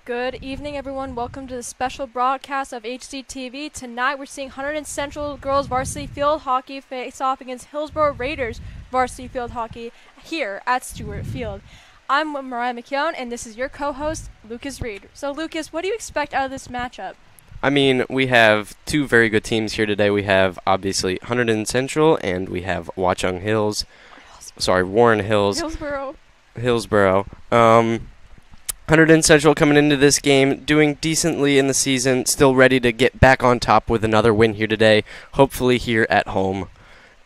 Good evening, everyone. Welcome to the special broadcast of HCTV. Tonight, we're seeing Hunterdon Central girls varsity field hockey face off against Hillsboro Raiders varsity field hockey here at Stewart Field. I'm Mariah McKeown, and this is your co-host, Lucas Reed. So, Lucas, what do you expect out of this matchup? I mean, we have two very good teams here today. We have obviously Hunterdon Central and we have Watchung Hills. Sorry, Warren Hills, Hillsboro. Hillsboro. Hunterdon Central coming into this game doing decently in the season, still ready to get back on top with another win here today, hopefully here at home.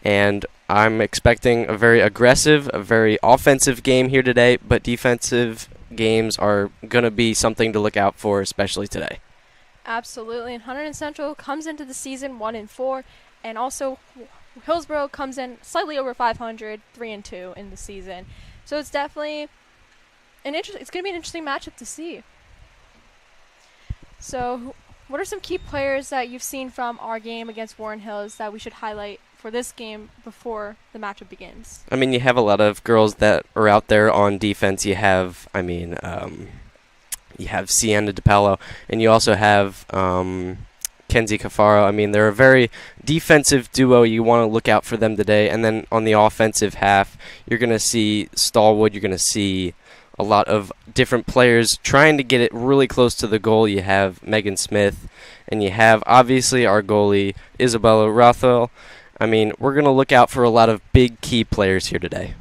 And I'm expecting a very aggressive, a very offensive game here today, but defensive games are going to be something to look out for, especially today. Absolutely, and Hunterdon Central comes into the season 1-4, and also Hillsboro comes in slightly over 500, 3-2 in the season. So it's definitely it's going to be an interesting matchup to see. So, what are some key players that you've seen from our game against Warren Hills that we should highlight for this game before the matchup begins? I mean, you have a lot of girls that are out there on defense. You have Sienna DePello, and you also have Kenzie Cafaro. I mean, they're a very defensive duo. You want to look out for them today. And then on the offensive half, you're going to see Stallwood. You're going to see a lot of different players trying to get it really close to the goal. You have Megan Smith, and you have, obviously, our goalie, Isabella Rothwell. I mean, we're going to look out for a lot of big key players here today.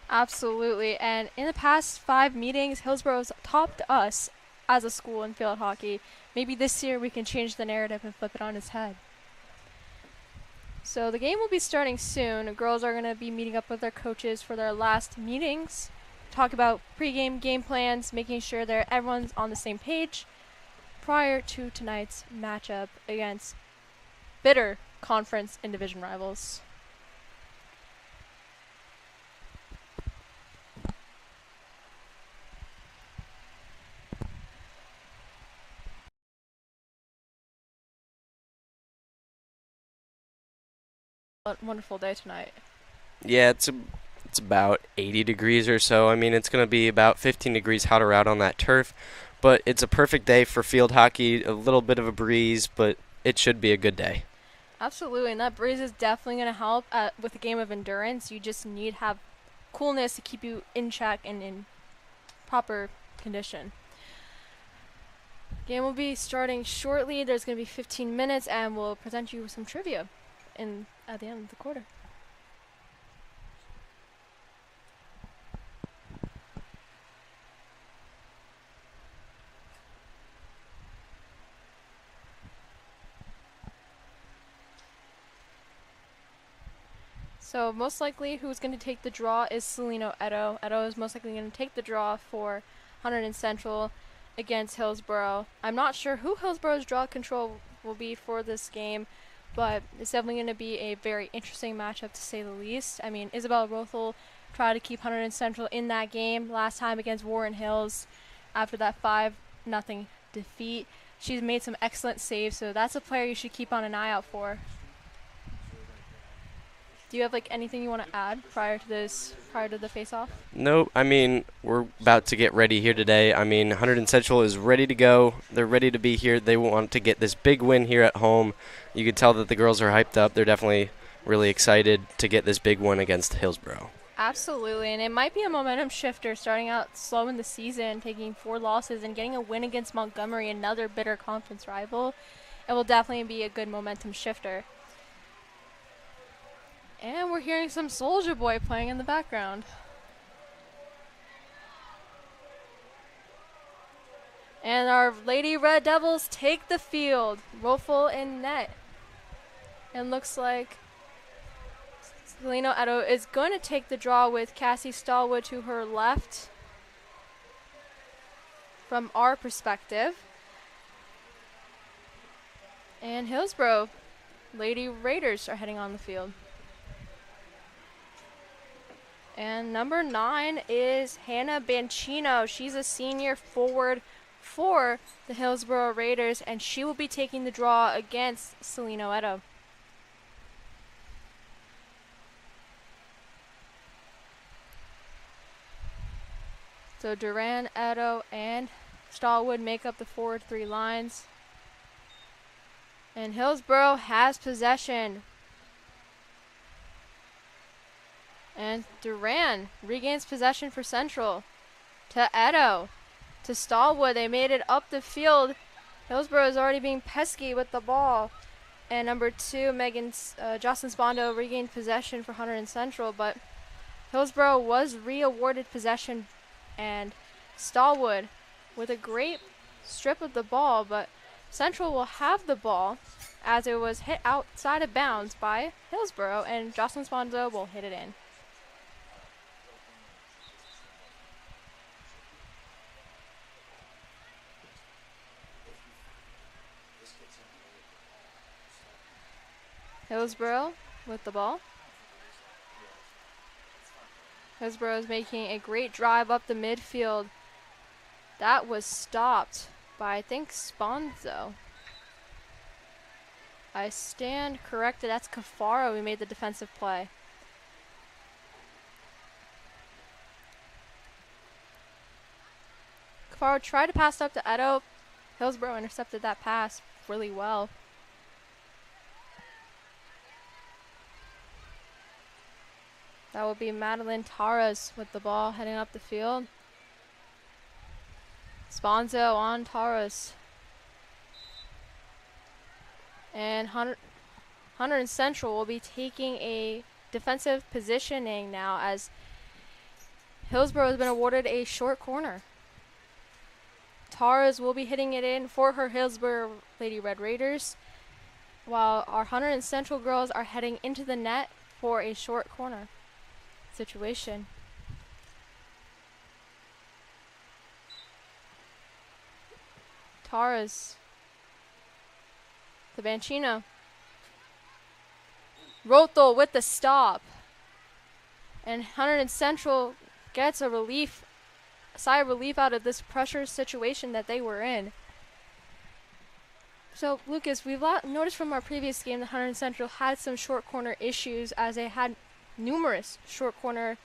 Absolutely, and in the past 5 meetings, Hillsboro's topped us as a school in field hockey. Maybe this year we can change the narrative and flip it on its head. So the game will be starting soon. The girls are going to be meeting up with their coaches for their last meetings, talk about pregame game plans, making sure that everyone's on the same page prior to tonight's matchup against bitter conference and division rivals. A wonderful day tonight. Yeah, it's about 80 degrees or so. I mean, it's going to be about 15 degrees hotter out on that turf, but it's a perfect day for field hockey. A little bit of a breeze, but it should be a good day. Absolutely, and that breeze is definitely going to help with a game of endurance. You just need to have coolness to keep you in check and in proper condition. Game will be starting shortly. There's going to be 15 minutes, and we'll present you with some trivia at the end of the quarter. So most likely who's going to take the draw is Celino Edo. Edo is most likely going to take the draw for Hunterdon Central against Hillsboro. I'm not sure who Hillsboro's draw control will be for this game, but it's definitely going to be a very interesting matchup to say the least. I mean, Isabel Rothel tried to keep Hunterdon Central in that game last time against Warren Hills after that 5-0 defeat. She's made some excellent saves, so that's a player you should keep on an eye out for. Do you have anything you want to add prior to the face-off? No, I mean, we're about to get ready here today. I mean, Hunterdon Central is ready to go. They're ready to be here. They want to get this big win here at home. You can tell that the girls are hyped up. They're definitely really excited to get this big win against Hillsboro. Absolutely, and it might be a momentum shifter starting out slow in the season, taking 4 losses and getting a win against Montgomery, another bitter conference rival. It will definitely be a good momentum shifter. And we're hearing some Soulja Boy playing in the background. And our Lady Red Devils take the field. Rofel in net. And looks like Celino Edo is going to take the draw with Cassie Stallwood to her left. From our perspective. And Hillsboro Lady Raiders are heading on the field. And number 9 is Hannah Banchino. She's a senior forward for the Hillsboro Raiders, and she will be taking the draw against Celino Edo. So Duran, Edo, and Stallwood make up the forward 3 lines. And Hillsboro has possession. And Duran regains possession for Central. To Edo. To Stallwood. They made it up the field. Hillsboro is already being pesky with the ball. And number 2, Jocelyn Spondo regained possession for Hunterdon Central. But Hillsboro was re-awarded possession. And Stallwood with a great strip of the ball. But Central will have the ball as it was hit outside of bounds by Hillsboro. And Jocelyn Spondo will hit it in. Hillsboro with the ball. Hillsboro is making a great drive up the midfield. That was stopped by, I think, Sponzo. I stand corrected. That's Cafaro who made the defensive play. Cafaro tried to pass up to Edo. Hillsboro intercepted that pass really well. That will be Madeline Taras with the ball heading up the field. Sponzo on Taras. And Hunterdon Central will be taking a defensive positioning now as Hillsboro has been awarded a short corner. Taras will be hitting it in for her Hillsboro Lady Red Raiders, while our Hunterdon Central girls are heading into the net for a short corner situation. Taras. The Banchino. Rothel with the stop. And Hunterdon Central gets a sigh of relief out of this pressure situation that they were in. So, Lucas, we've noticed from our previous game that Hunterdon Central had some short corner issues as they had numerous short corner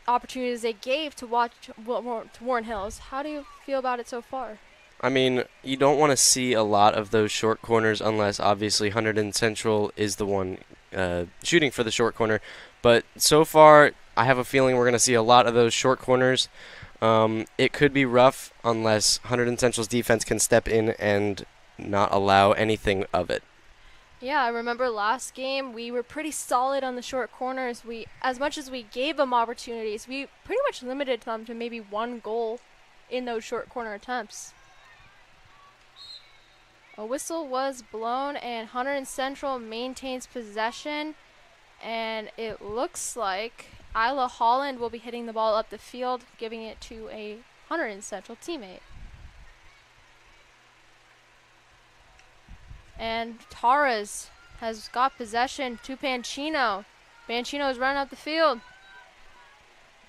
opportunities they gave to Warren Hills. How do you feel about it so far? I mean, you don't want to see a lot of those short corners unless obviously Hunterdon Central is the one shooting for the short corner. But so far, I have a feeling we're going to see a lot of those short corners. It could be rough unless Hunterdon Central's defense can step in and not allow anything of it. Yeah, I remember last game we were pretty solid on the short corners. As much as we gave them opportunities, we pretty much limited them to maybe 1 goal in those short corner attempts. A whistle was blown and Hunterdon Central maintains possession, and it looks like Isla Holland will be hitting the ball up the field, giving it to a Hunterdon Central teammate. And Taras has got possession to Panchino. Panchino is running up the field.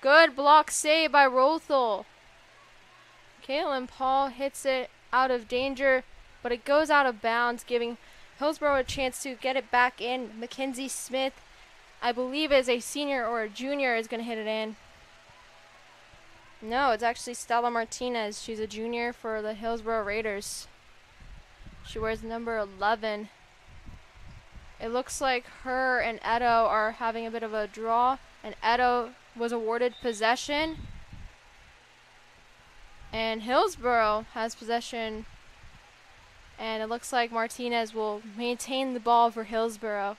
Good block save by Rothel. Caitlin Paul hits it out of danger, but it goes out of bounds, giving Hillsboro a chance to get it back in. Mackenzie Smith, I believe is a senior or a junior, is going to hit it in. No, it's actually Stella Martinez. She's a junior for the Hillsboro Raiders. She wears number 11. It looks like her and Edo are having a bit of a draw, and Edo was awarded possession. And Hillsboro has possession, and it looks like Martinez will maintain the ball for Hillsboro.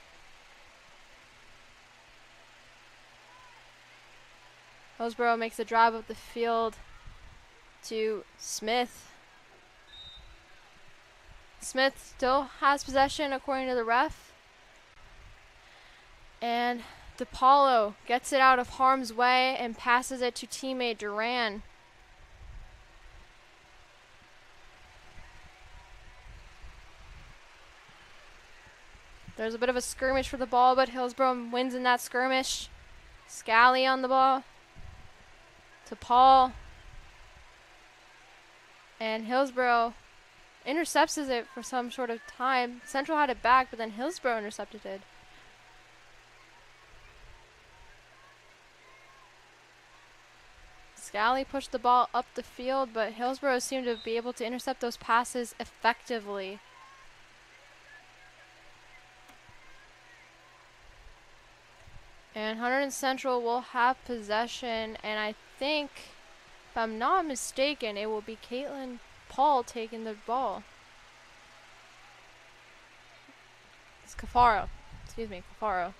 Hillsboro makes a drive up the field to Smith. Smith still has possession according to the ref. And DePaulo gets it out of harm's way and passes it to teammate Duran. There's a bit of a skirmish for the ball, but Hillsboro wins in that skirmish. Scally on the ball to Paul. And Hillsboro intercepts it for some sort of time. Central had it back, but then Hillsboro intercepted it. Scally pushed the ball up the field, but Hillsboro seemed to be able to intercept those passes effectively. And Hunterdon Central will have possession, and I think, if I'm not mistaken, it will be Caitlin Paul taking the ball. It's Cafaro. Excuse me, Cafaro.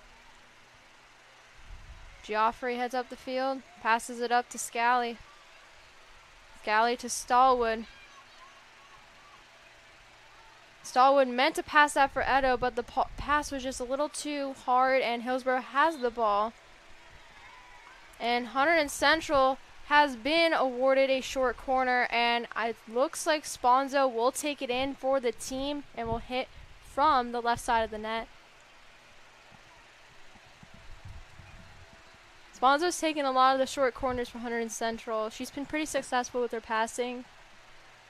Geoffrey heads up the field, passes it up to Scally. Scally to Stallwood. Stallwood meant to pass that for Edo, but the pass was just a little too hard, and Hillsboro has the ball. And Hunterdon Central has been awarded a short corner, and it looks like Sponzo will take it in for the team and will hit from the left side of the net. Sponzo's taken a lot of the short corners for Hunterdon Central. She's been pretty successful with her passing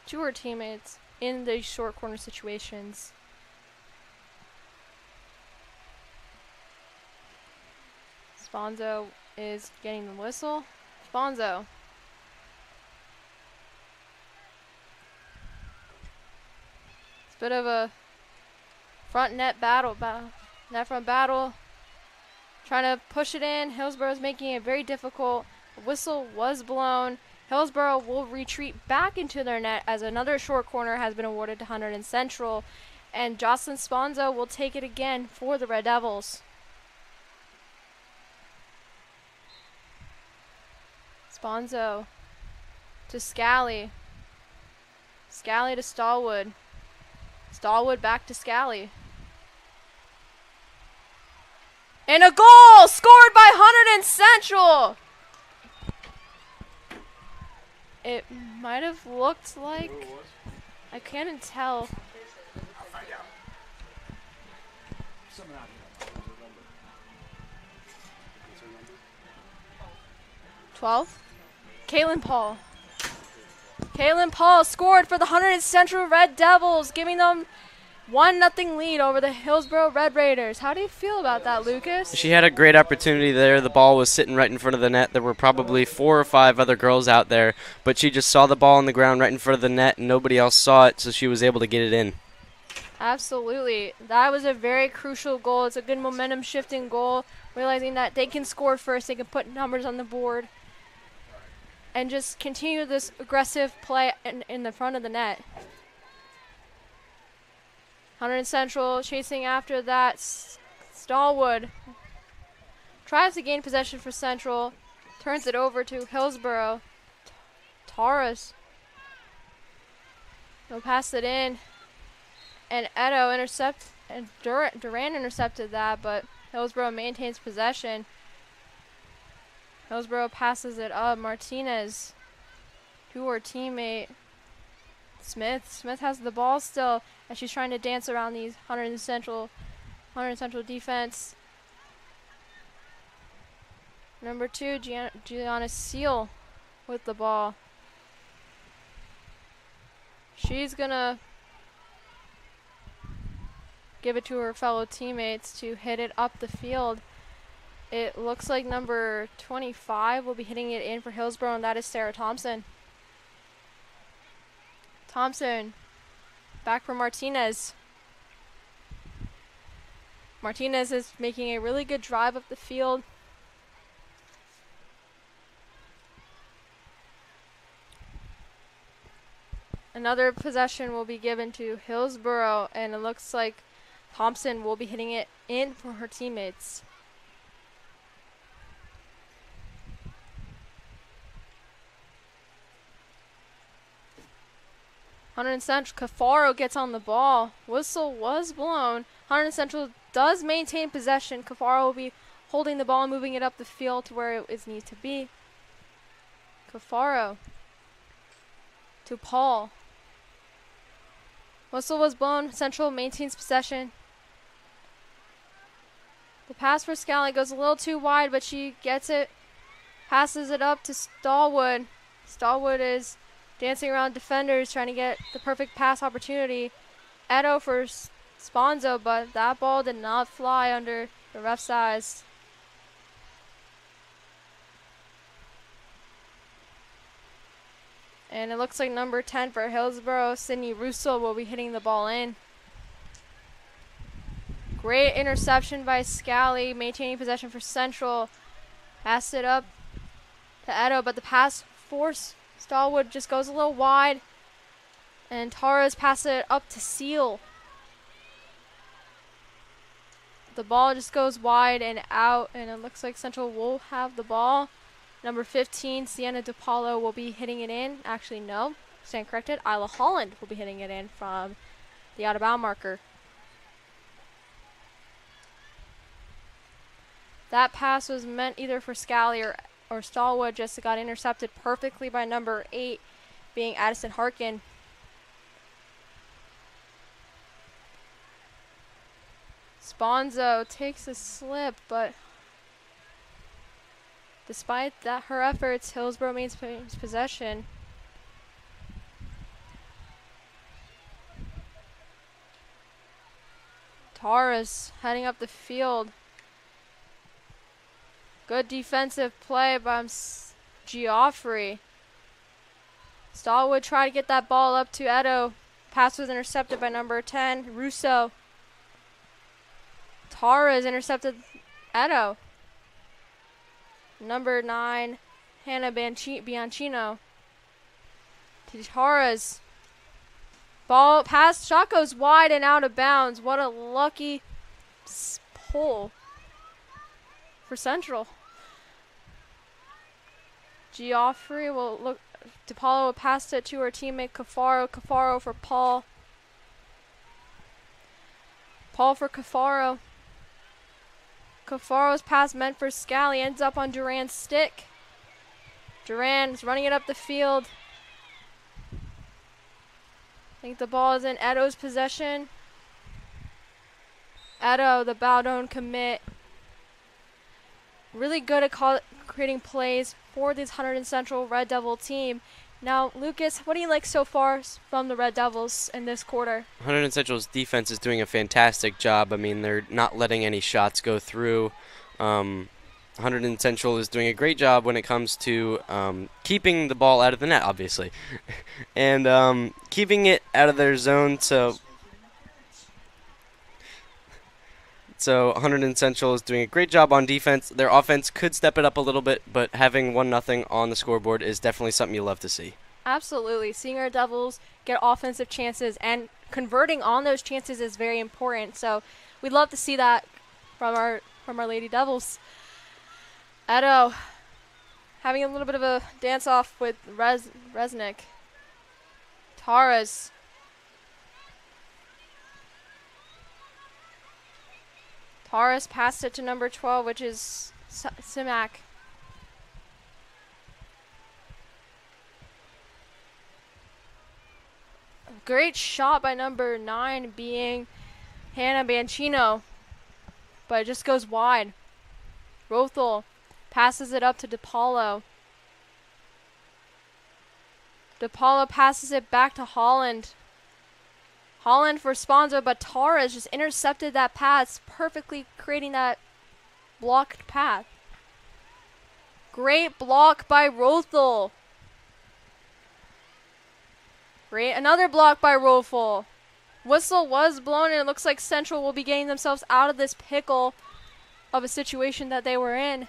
to her teammates in these short corner situations. Sponzo is getting the whistle. Sponzo. It's a bit of a front net battle. Net front battle. Trying to push it in. Hillsboro's making it very difficult. The whistle was blown. Hillsboro will retreat back into their net as another short corner has been awarded to Hunterdon Central. And Jocelyn Sponzo will take it again for the Red Devils. Sponzo to Scally. Scally to Stallwood. Stallwood back to Scally. And a goal scored by Hunterdon Central! It might have looked like, I can't tell. 12. Caitlin Paul. Caitlin Paul scored for the Hunterdon Central Red Devils, giving them 1-0 lead over the Hillsboro Red Raiders. How do you feel about that, Lucas? She had a great opportunity there. The ball was sitting right in front of the net. There were probably 4 or 5 other girls out there, but she just saw the ball on the ground right in front of the net, and nobody else saw it, so she was able to get it in. Absolutely. That was a very crucial goal. It's a good momentum-shifting goal, realizing that they can score first, they can put numbers on the board, and just continue this aggressive play in the front of the net. Hunterdon Central chasing after that. Stallwood tries to gain possession for Central, turns it over to Hillsboro. Taurus will pass it in, and Edo and Duran intercepted that, but Hillsboro maintains possession. Hillsboro passes it up. Martinez to her teammate Smith. Smith has the ball still, and she's trying to dance around these Hunterdon Central defense. Number 2, Gianna Seal with the ball. She's gonna give it to her fellow teammates to hit it up the field. It looks like number 25 will be hitting it in for Hillsboro, and that is Sarah Thompson. Thompson, back for Martinez. Martinez is making a really good drive up the field. Another possession will be given to Hillsboro, and it looks like Thompson will be hitting it in for her teammates. Hunterdon Central, Cafaro gets on the ball. Whistle was blown. Hunterdon Central does maintain possession. Cafaro will be holding the ball and moving it up the field to where it needs to be. Cafaro to Paul. Whistle was blown. Central maintains possession. The pass for Scally goes a little too wide, but she gets it. Passes it up to Stallwood. Stallwood is dancing around defenders, trying to get the perfect pass opportunity. Edo for Sponzo, but that ball did not fly under the ref's eyes. And it looks like number 10 for Hillsboro, Sydney Russo, will be hitting the ball in. Great interception by Scally, maintaining possession for Central. Passed it up to Edo, but the pass force Stallwood just goes a little wide. And Torres passes it up to Seal. The ball just goes wide and out, and it looks like Central will have the ball. Number 15, Sienna DePaulo, will be hitting it in. Actually, no, stand corrected. Isla Holland will be hitting it in from the out-of-bound marker. That pass was meant either for Scally or Stallwood, just got intercepted perfectly by number 8, being Addison Harkin. Sponzo takes a slip, but despite that, her efforts, Hillsboro maintains possession. Torres heading up the field. Good defensive play by Geoffrey. Stallwood tried to get that ball up to Edo. Pass was intercepted by number 10, Russo. Torres intercepted Edo. Number 9, Hannah Bianchino. To Torres. Ball pass, shot goes wide and out of bounds. What a lucky pull for Central. Geoffrey will look. DePaulo will pass it to her teammate Cafaro. Cafaro for Paul. Paul for Cafaro. Cafaro's pass meant for Scally ends up on Duran's stick. Duran's running it up the field. I think the ball is in Edo's possession. Edo, the Bowdoin commit. Really good at creating plays for this Hunterdon Central Red Devil team. Now, Lucas, what do you like so far from the Red Devils in this quarter? Hunterdon Central's defense is doing a fantastic job. I mean, they're not letting any shots go through. Hunterdon Central is doing a great job when it comes to keeping the ball out of the net, obviously, and keeping it out of their zone. So Hunterdon Central is doing a great job on defense. Their offense could step it up a little bit, but having 1-0 on the scoreboard is definitely something you love to see. Absolutely. Seeing our Devils get offensive chances and converting on those chances is very important. So we'd love to see that from our Lady Devils. Edo having a little bit of a dance-off with Resnick. Torres. Torres passed it to number 12, which is Simak. Great shot by number 9 being Hannah Bianchino, but it just goes wide. Rothel passes it up to DePaulo. DePaulo passes it back to Holland. Holland for Sponzo, but Torres just intercepted that pass, perfectly creating that blocked path. Great block by Rothel. Great, another block by Rothel. Whistle was blown, and it looks like Central will be getting themselves out of this pickle of a situation that they were in.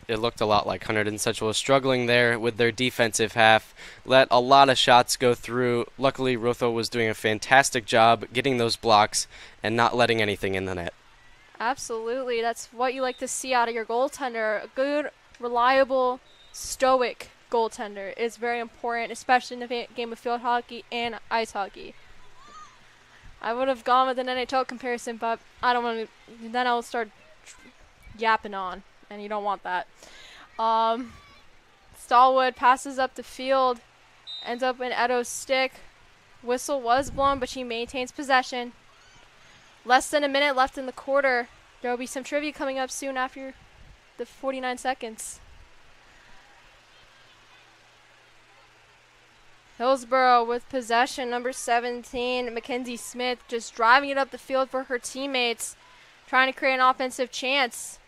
It looked a lot like Hunterdon Central was struggling there with their defensive half. Let a lot of shots go through. Luckily, Rotho was doing a fantastic job getting those blocks and not letting anything in the net. Absolutely. That's what you like to see out of your goaltender. A good, reliable, stoic goaltender is very important, especially in the game of field hockey and ice hockey. I would have gone with an NHL comparison, but I don't want to. Then I'll start yapping on, and you don't want that. Stallwood passes up the field, ends up in Edo's stick. Whistle was blown, but she maintains possession. Less than a minute left in the quarter. There will be some trivia coming up soon after the 49 seconds. Hillsboro with possession, number 17, Mackenzie Smith, just driving it up the field for her teammates, trying to create an offensive chance.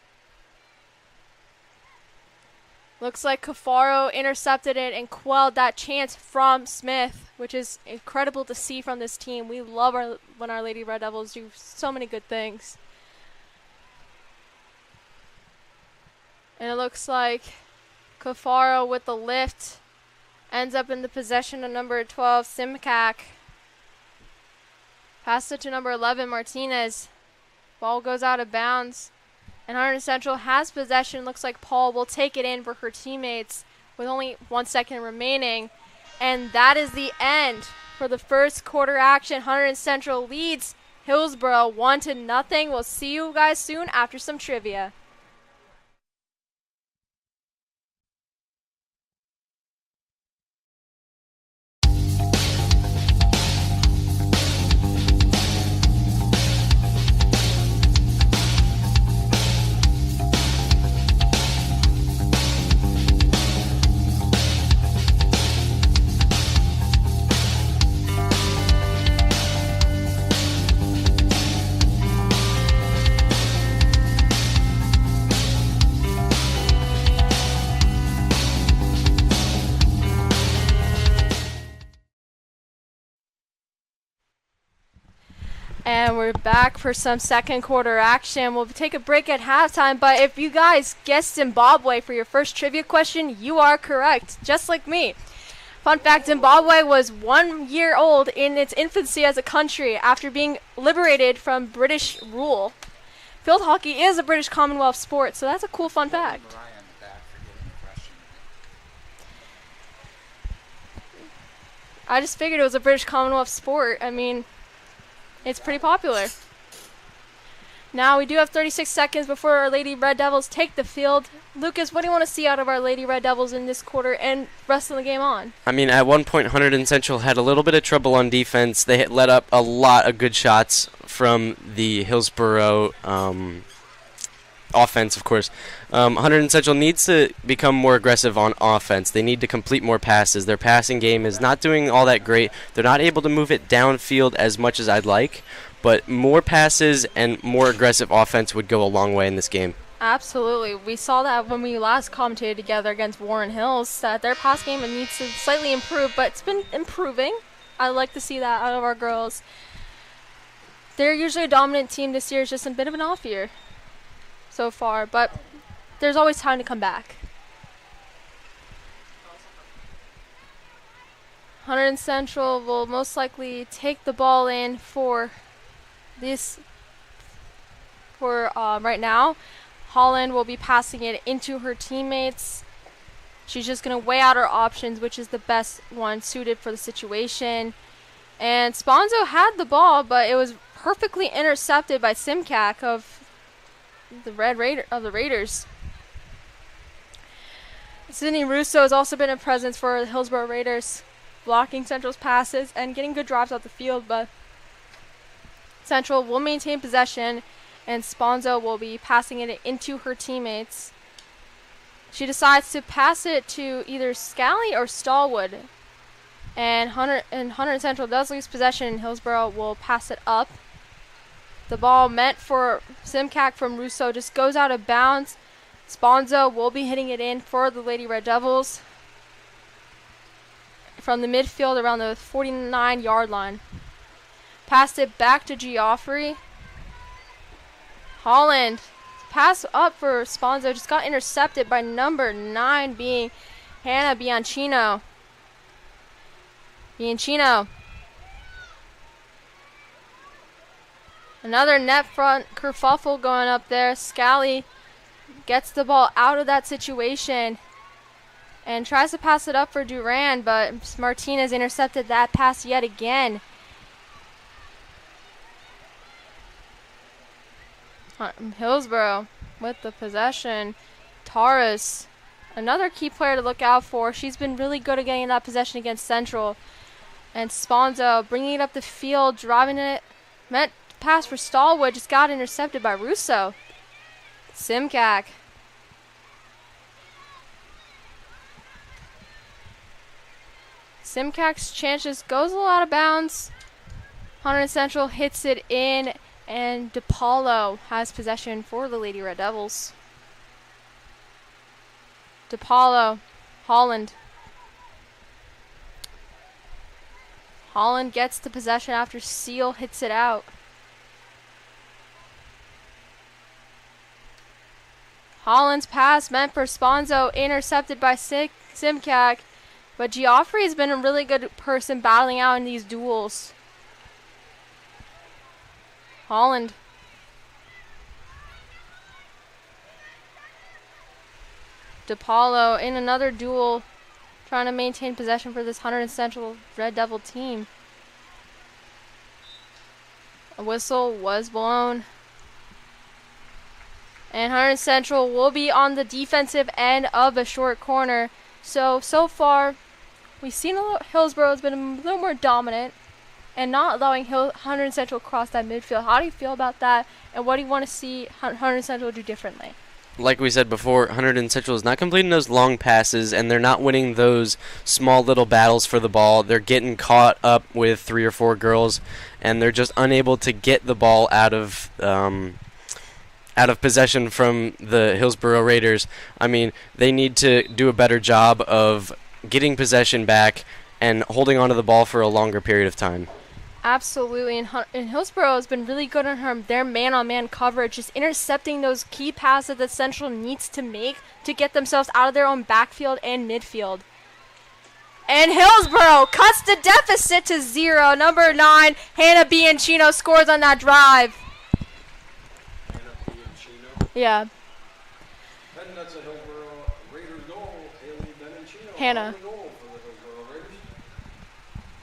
Looks like Cafaro intercepted it and quelled that chance from Smith, which is incredible to see from this team. We love when our Lady Red Devils do so many good things. And it looks like Cafaro with the lift ends up in the possession of number 12, Simcak. Pass it to number 11, Martinez. Ball goes out of bounds. And Hunterdon Central has possession. Looks like Paul will take it in for her teammates with only 1 second remaining. And that is the end for the first quarter action. Hunterdon Central leads Hillsboro 1-0. We'll see you guys soon after some trivia. And we're back for some second quarter action. We'll take a break at halftime, but if you guys guessed Zimbabwe for your first trivia question, you are correct, just like me. Fun fact, Zimbabwe was 1 year old in its infancy as a country after being liberated from British rule. Field hockey is a British Commonwealth sport, so that's a cool fun fact. I just figured it was a British Commonwealth sport. I mean, it's pretty popular. Now we do have 36 seconds before our Lady Red Devils take the field. Lucas, what do you want to see out of our Lady Red Devils in this quarter and rest of the game on? I mean, at one point, Hunterdon Central had a little bit of trouble on defense. They had let up a lot of good shots from the Hillsboro offense, of course. Hunterdon Central needs to become more aggressive on offense. They need to complete more passes. Their passing game is not doing all that great. They're not able to move it downfield as much as I'd like, but more passes and more aggressive offense would go a long way in this game. Absolutely. We saw that when we last commentated together against Warren Hills, that their pass game needs to slightly improve, but it's been improving. I like to see that out of our girls. They're usually a dominant team. This year is just a bit of an off year so far, but there's always time to come back. Hunterdon Central will most likely take the ball in for this right now. Holland will be passing it into her teammates. She's just going to weigh out her options, which is the best one suited for the situation. And Sponzo had the ball, but it was perfectly intercepted by Simcak of the Raiders. Sydney Russo has also been a presence for the Hillsboro Raiders, blocking Central's passes and getting good drives out the field, but Central will maintain possession, and Sponzo will be passing it into her teammates. She decides to pass it to either Scally or Stallwood, and Hunterdon Central does lose possession, and Hillsboro will pass it up. The ball meant for Simcak from Russo just goes out of bounds. Sponzo will be hitting it in for the Lady Red Devils from the midfield around the 49-yard line. Passed it back to Geoffrey. Holland, pass up for Sponzo, just got intercepted by number 9 being Hannah Bianchino. Another net front kerfuffle going up there. Scally gets the ball out of that situation and tries to pass it up for Duran, but Martinez intercepted that pass yet again. Hillsboro with the possession. Taurus, another key player to look out for. She's been really good at getting that possession against Central. And Sponzo bringing it up the field, driving it. Meant pass for Stallwood, just got intercepted by Russo. Simcak. Simcak's chances goes a little out of bounds. Hunterdon Central hits it in, and DePaulo has possession for the Lady Red Devils. DePaulo. Holland. Holland gets the possession after Seal hits it out. Holland's pass meant for Sponzo, intercepted by Simcak. But Geoffrey has been a really good person battling out in these duels. Holland. DePaulo in another duel, trying to maintain possession for this Hunterdon Central Red Devil team. A whistle was blown. And Hunterdon Central will be on the defensive end of a short corner. So far, we've seen Hillsboro has been a little more dominant and not allowing Hunterdon Central cross that midfield. How do you feel about that? And what do you want to see Hunterdon Central do differently? Like we said before, Hunterdon Central is not completing those long passes, and they're not winning those small little battles for the ball. They're getting caught up with 3 or 4 girls, and they're just unable to get the ball out of possession from the Hillsboro Raiders. I mean, they need to do a better job of getting possession back and holding onto the ball for a longer period of time. Absolutely, and Hillsboro has been really good on their man-on-man coverage, just intercepting those key passes that Central needs to make to get themselves out of their own backfield and midfield. And Hillsboro cuts the deficit to 0. Number 9, Hannah Bianchino scores on that drive. Hannah Bianchino? Yeah. And that's a Hillsboro Raiders goal. Haley Bianchino. Hannah. Goal for the Hillsboro Raiders.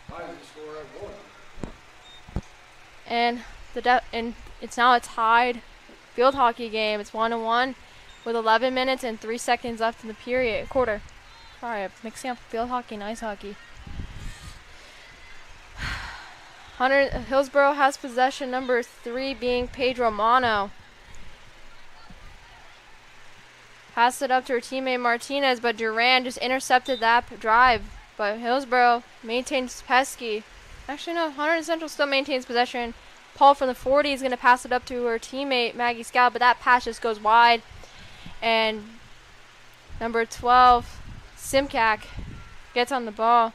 Ties the score at 1. And it's now a tied field hockey game. It's 1-1 with 11 minutes and 3 seconds left in the quarter. Sorry, I'm mixing up field hockey and ice hockey. Hillsboro has possession, number 3 being Pedro Mano. Passed it up to her teammate Martinez, but Duran just intercepted that drive. But Hillsboro maintains Pesky. Actually, no, Hunterdon Central still maintains possession. Paul from the 40 is going to pass it up to her teammate, Maggie Scout, but that pass just goes wide. And number 12, Simcak, gets on the ball.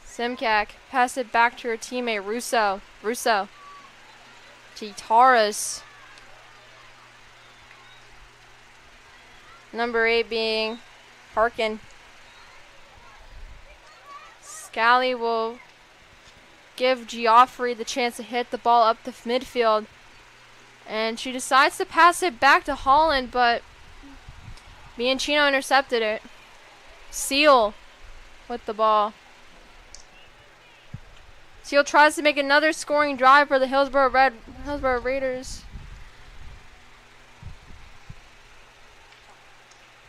Simcak passed it back to her teammate, Russo. Taras. Number 8 being Harkin. Scally will give Geoffrey the chance to hit the ball up the midfield. And she decides to pass it back to Holland, but Bianchino intercepted it. Seal with the ball. Seal tries to make another scoring drive for the Hillsboro Raiders.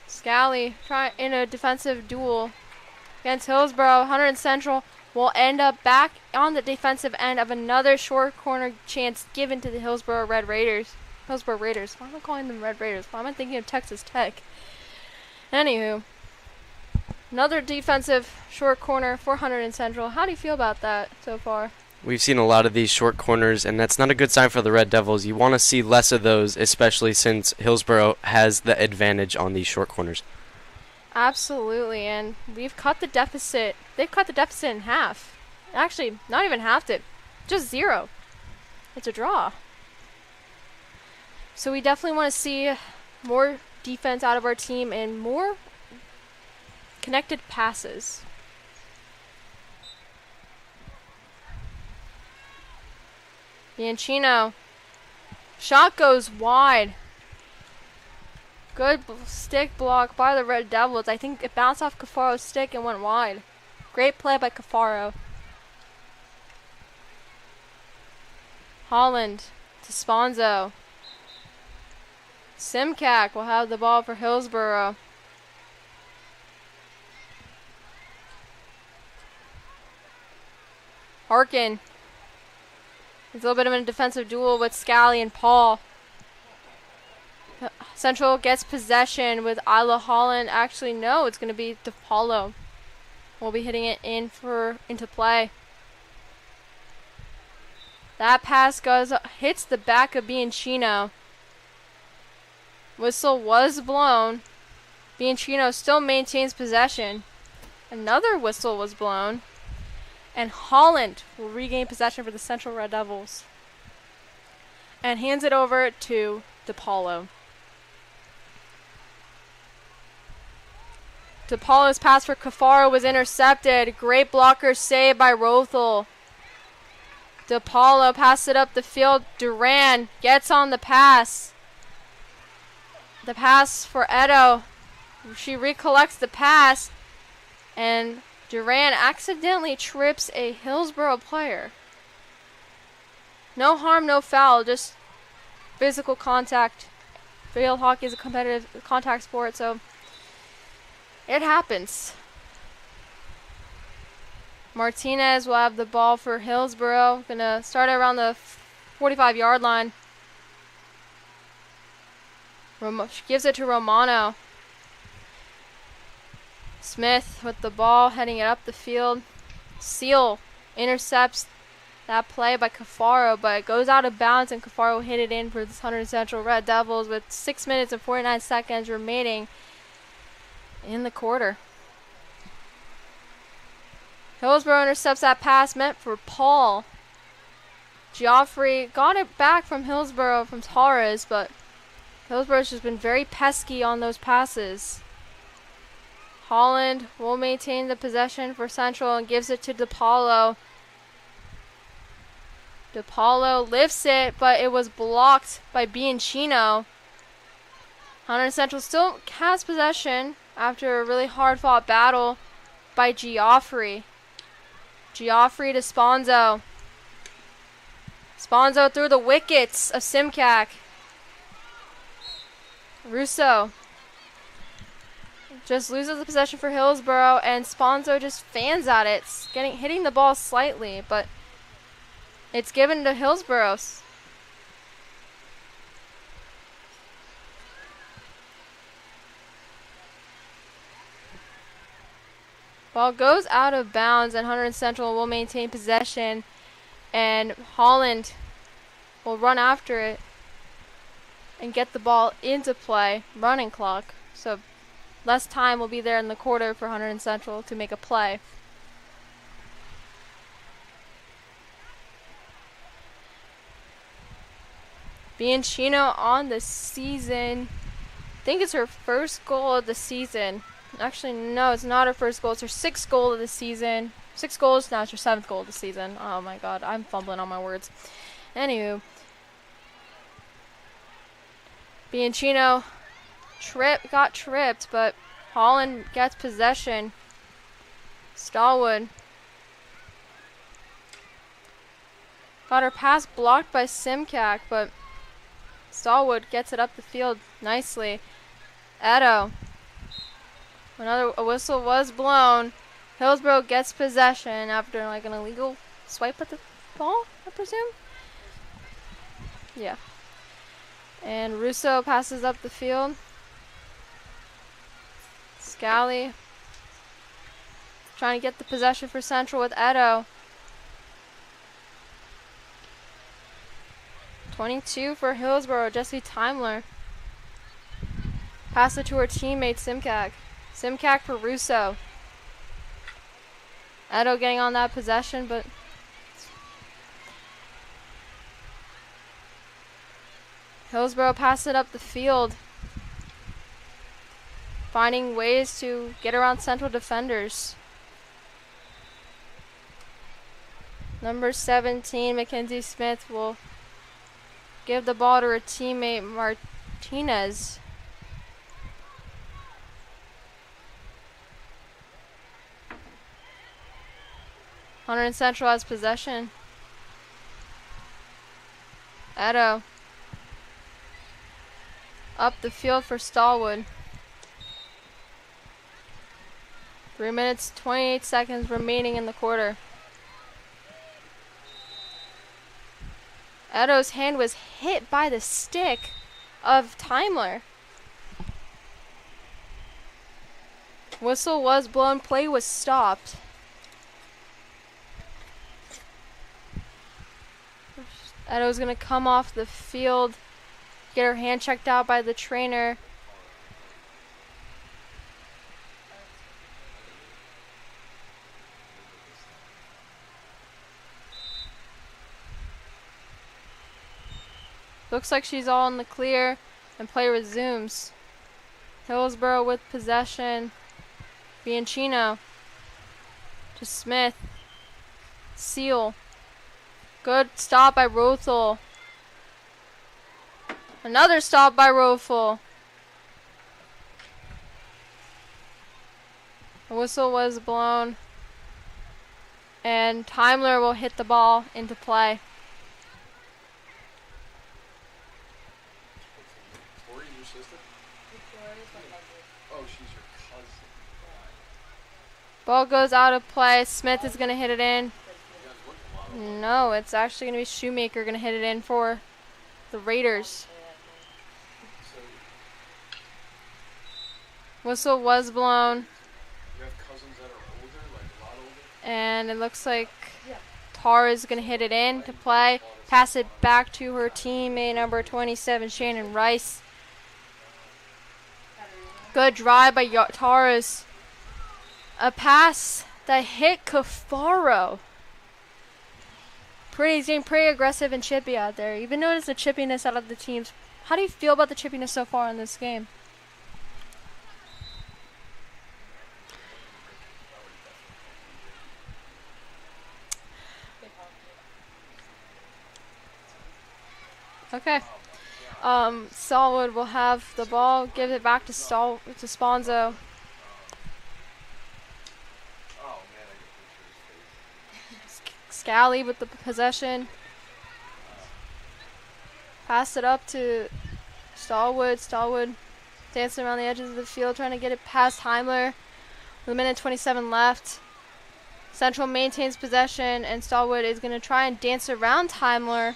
Scally in a defensive duel against Hillsboro. Hunterdon Central will end up back on the defensive end of another short corner chance given to the Hillsboro Raiders. Why am I calling them Red Raiders? Why am I thinking of Texas Tech? Anywho, another defensive short corner for Hunterdon Central. How do you feel about that so far? We've seen a lot of these short corners, and that's not a good sign for the Red Devils. You want to see less of those, especially since Hillsboro has the advantage on these short corners. Absolutely, and we've cut the deficit. They've cut the deficit in half. Actually, not even halved it. Just 0. It's a draw. So we definitely want to see more defense out of our team and more connected passes. Bianchino. Shot goes wide. Good stick block by the Red Devils. I think it bounced off Cafaro's stick and went wide. Great play by Cafaro. Holland to Sponzo. Simcak will have the ball for Hillsboro. Harkin. It's a little bit of a defensive duel with Scally and Paul. Central gets possession with Isla Holland. Actually, no, it's going to be DePaulo. We'll be hitting it into play. That pass hits the back of Bianchino. Whistle was blown. Bianchino still maintains possession. Another whistle was blown. And Holland will regain possession for the Central Red Devils. And hands it over to DePaulo. DePaulo's pass for Cafaro was intercepted. Great blocker save by Rothel. DePaulo passed it up the field. Duran gets on the pass. The pass for Edo. She recollects the pass. And Duran accidentally trips a Hillsboro player. No harm, no foul, just physical contact. Field hockey is a competitive contact sport, so it happens. Martinez will have the ball for Hillsboro. Gonna start around the 45-yard line. She gives it to Romano. Smith with the ball, heading it up the field. Seal intercepts that play by Cafaro, but it goes out of bounds, and Cafaro hit it in for the Hunterdon Central Red Devils with 6 minutes and 49 seconds remaining in the quarter. Hillsboro intercepts that pass meant for Paul. Geoffrey got it back from Hillsboro from Torres, but Hillsboro's just been very pesky on those passes. Holland will maintain the possession for Central and gives it to DePaulo. DePaulo lifts it, but it was blocked by Bianchino. Hunterdon Central still has possession after a really hard-fought battle by Geoffrey. Geoffrey to Sponzo. Sponzo through the wickets of Simcac. Russo just loses the possession for Hillsboro, and Sponzo just fans at it, hitting the ball slightly, but it's given to Hillsboro. Ball goes out of bounds, and Hunterdon Central will maintain possession, and Holland will run after it and get the ball into play. Running clock, so less time will be there in the quarter for Hunterdon Central to make a play. Bianchino on the season. I think it's her first goal of the season. Actually, no, it's not her first goal. It's her sixth goal of the season. 6 goals, now it's her 7th goal of the season. Oh my god, I'm fumbling on my words. Anywho. Bianchino got tripped, but Holland gets possession. Stallwood got her pass blocked by Simcac, but Stallwood gets it up the field nicely. Edo. A whistle was blown. Hillsboro gets possession after like an illegal swipe at the ball, I presume? Yeah. And Russo passes up the field. Scally trying to get the possession for Central with Edo. 22 for Hillsboro, Jesse Timler. Pass it to her teammate Simcac. Simcac for Russo. Edo getting on that possession, but Hillsboro passed it up the field, finding ways to get around Central defenders. Number 17, Mackenzie Smith, will give the ball to her teammate Martinez. Hunterdon Central has possession. Edo up the field for Stallwood. 3 minutes, 28 seconds remaining in the quarter. Edo's hand was hit by the stick of Timler. Whistle was blown, play was stopped. Edo's going to come off the field. get her hand checked out by the trainer. Looks like she's all in the clear, and play resumes. Hillsboro with possession. Bianchino to Smith. Seal. Good stop by Rothel. Another stop by Rothel. The whistle was blown. And Heimler will hit the ball into play. Ball goes out of play. Smith is going to hit it in. No, it's actually going to be Shoemaker going to hit it in for the Raiders. Whistle was blown. And it looks like Tara is going to hit it in to play. Pass it back to her teammate, number 27, Shannon Rice. Good drive by Taurus. A pass that hit Cafaro. He's getting pretty aggressive and chippy out there. Even notice the chippiness out of the teams. How do you feel about the chippiness so far in this game? Okay. Stallwood will have the ball. Give it back to Sponzo. Scally with the possession. Pass it up to Stallwood. Stallwood dancing around the edges of the field, trying to get it past Heimler. With a minute 27 left. Central maintains possession, and Stallwood is going to try and dance around Heimler.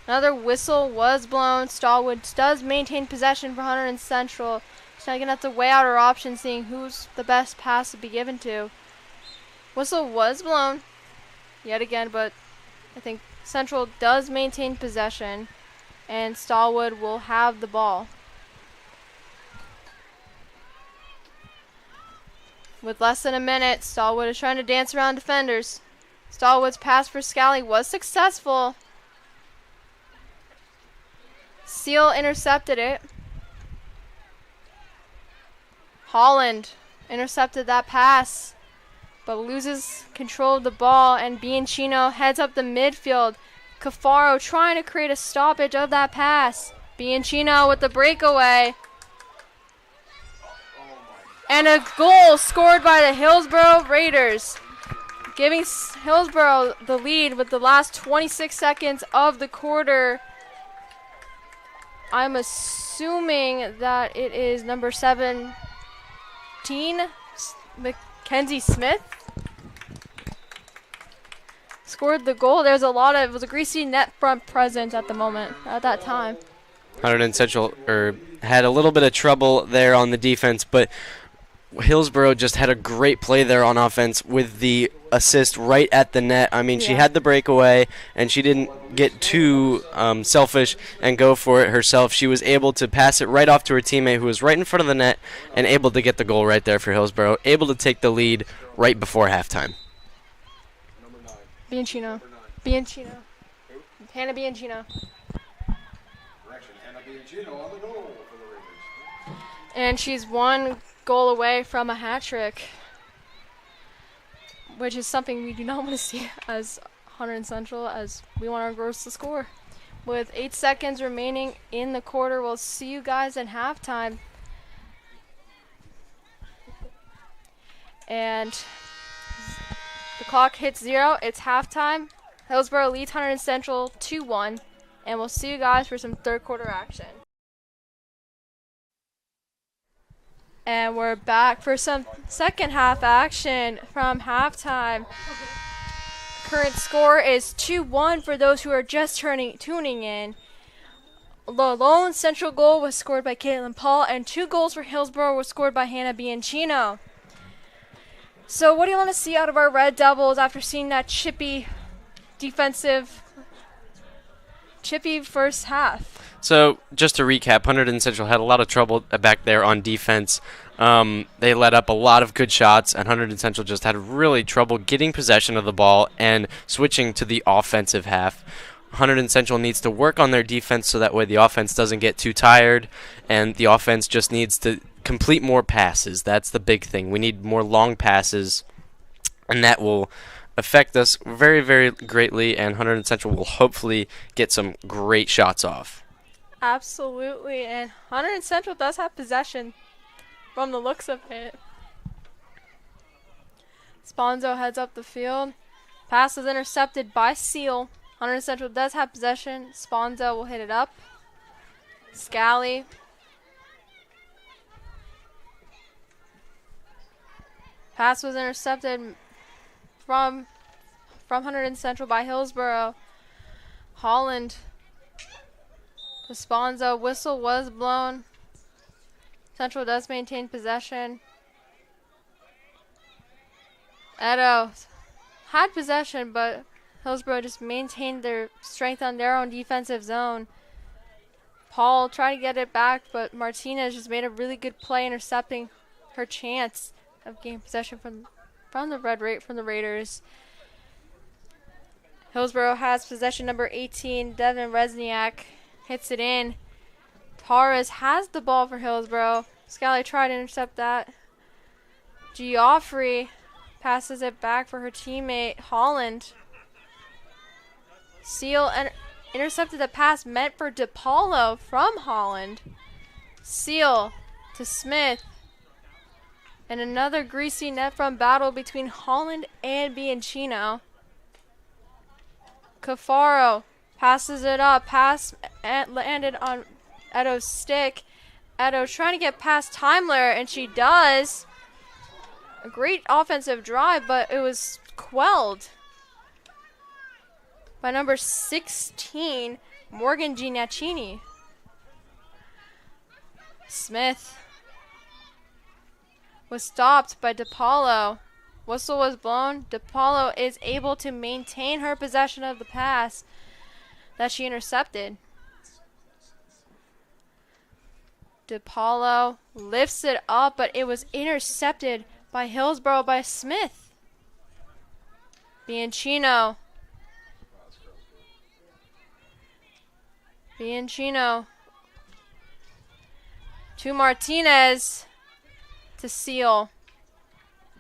Another whistle was blown. Stallwood does maintain possession for Hunter and Central. She's now going to have to weigh out her options, seeing who's the best pass to be given to. Whistle was blown yet again, but I think Central does maintain possession, and Stallwood will have the ball. With less than a minute, Stallwood is trying to dance around defenders. Stallwood's pass for Scally was successful. Seal intercepted it. Holland intercepted that pass, but loses control of the ball, and Bianchino heads up the midfield. Cafaro trying to create a stoppage of that pass. Bianchino with the breakaway. And a goal scored by the Hillsboro Raiders, giving Hillsboro the lead with the last 26 seconds of the quarter. I'm assuming that it is number 17, Mackenzie Smith, scored the goal. It was a greasy net front presence at that time. Hunterdon Central had a little bit of trouble there on the defense, but Hillsboro just had a great play there on offense with the assist right at the net. I mean, she had the breakaway, and she didn't get too selfish and go for it herself. She was able to pass it right off to her teammate, who was right in front of the net, and able to get the goal right there for Hillsboro, able to take the lead right before halftime. Bianchino. Hannah Bianchino. And she's one goal away from a hat trick, which is something we do not want to see as Hunterdon Central, as we want our girls to score. With 8 seconds remaining in the quarter, we'll see you guys at halftime. And the clock hits 0. It's halftime. Hillsboro leads Hunterdon Central 2-1. And we'll see you guys for some third quarter action. And we're back for some second half action from halftime. Current score is 2-1 for those who are just tuning in. The lone Central goal was scored by Caitlin Paul, and 2 goals for Hillsboro were scored by Hannah Bianchino. So what do you want to see out of our Red Devils after seeing that chippy defensive chippy first half. So just to recap, Hunterdon Central had a lot of trouble back there on defense. They let up a lot of good shots, and Hunterdon Central just had really trouble getting possession of the ball and switching to the offensive half. Hunterdon Central needs to work on their defense so that way the offense doesn't get too tired, and the offense just needs to complete more passes. That's the big thing. We need more long passes, and that will affect us very, very greatly, and Hunterdon Central will hopefully get some great shots off. Absolutely, and Hunterdon Central does have possession from the looks of it. Sponzo heads up the field. Pass is intercepted by Seal. Hunterdon Central does have possession. Sponzo will hit it up. Scally. Pass was intercepted from Hunterdon Central by Hillsboro. Holland. The Sponzo whistle was blown. Central does maintain possession. Edo had possession, but Hillsboro just maintained their strength on their own defensive zone. Paul tried to get it back, but Martinez just made a really good play, intercepting her chance of gaining possession from the Raiders. Hillsboro has possession number 18. Devin Resniak hits it in. Torres has the ball for Hillsboro. Scally tried to intercept that. Geoffrey passes it back for her teammate, Holland. Seal intercepted the pass meant for DePaulo from Holland. Seal to Smith. And another greasy net from battle between Holland and Bianchino. Cafaro passes it up. Pass landed on Edo's stick. Edo trying to get past Timler, and she does. A great offensive drive, but it was quelled by number 16, Morgan Giannacini. Smith was stopped by DePaulo. Whistle was blown. DePaulo is able to maintain her possession of the pass that she intercepted. DePaulo lifts it up, but it was intercepted by Hillsboro by Smith. Bianchino to Martinez to Seal.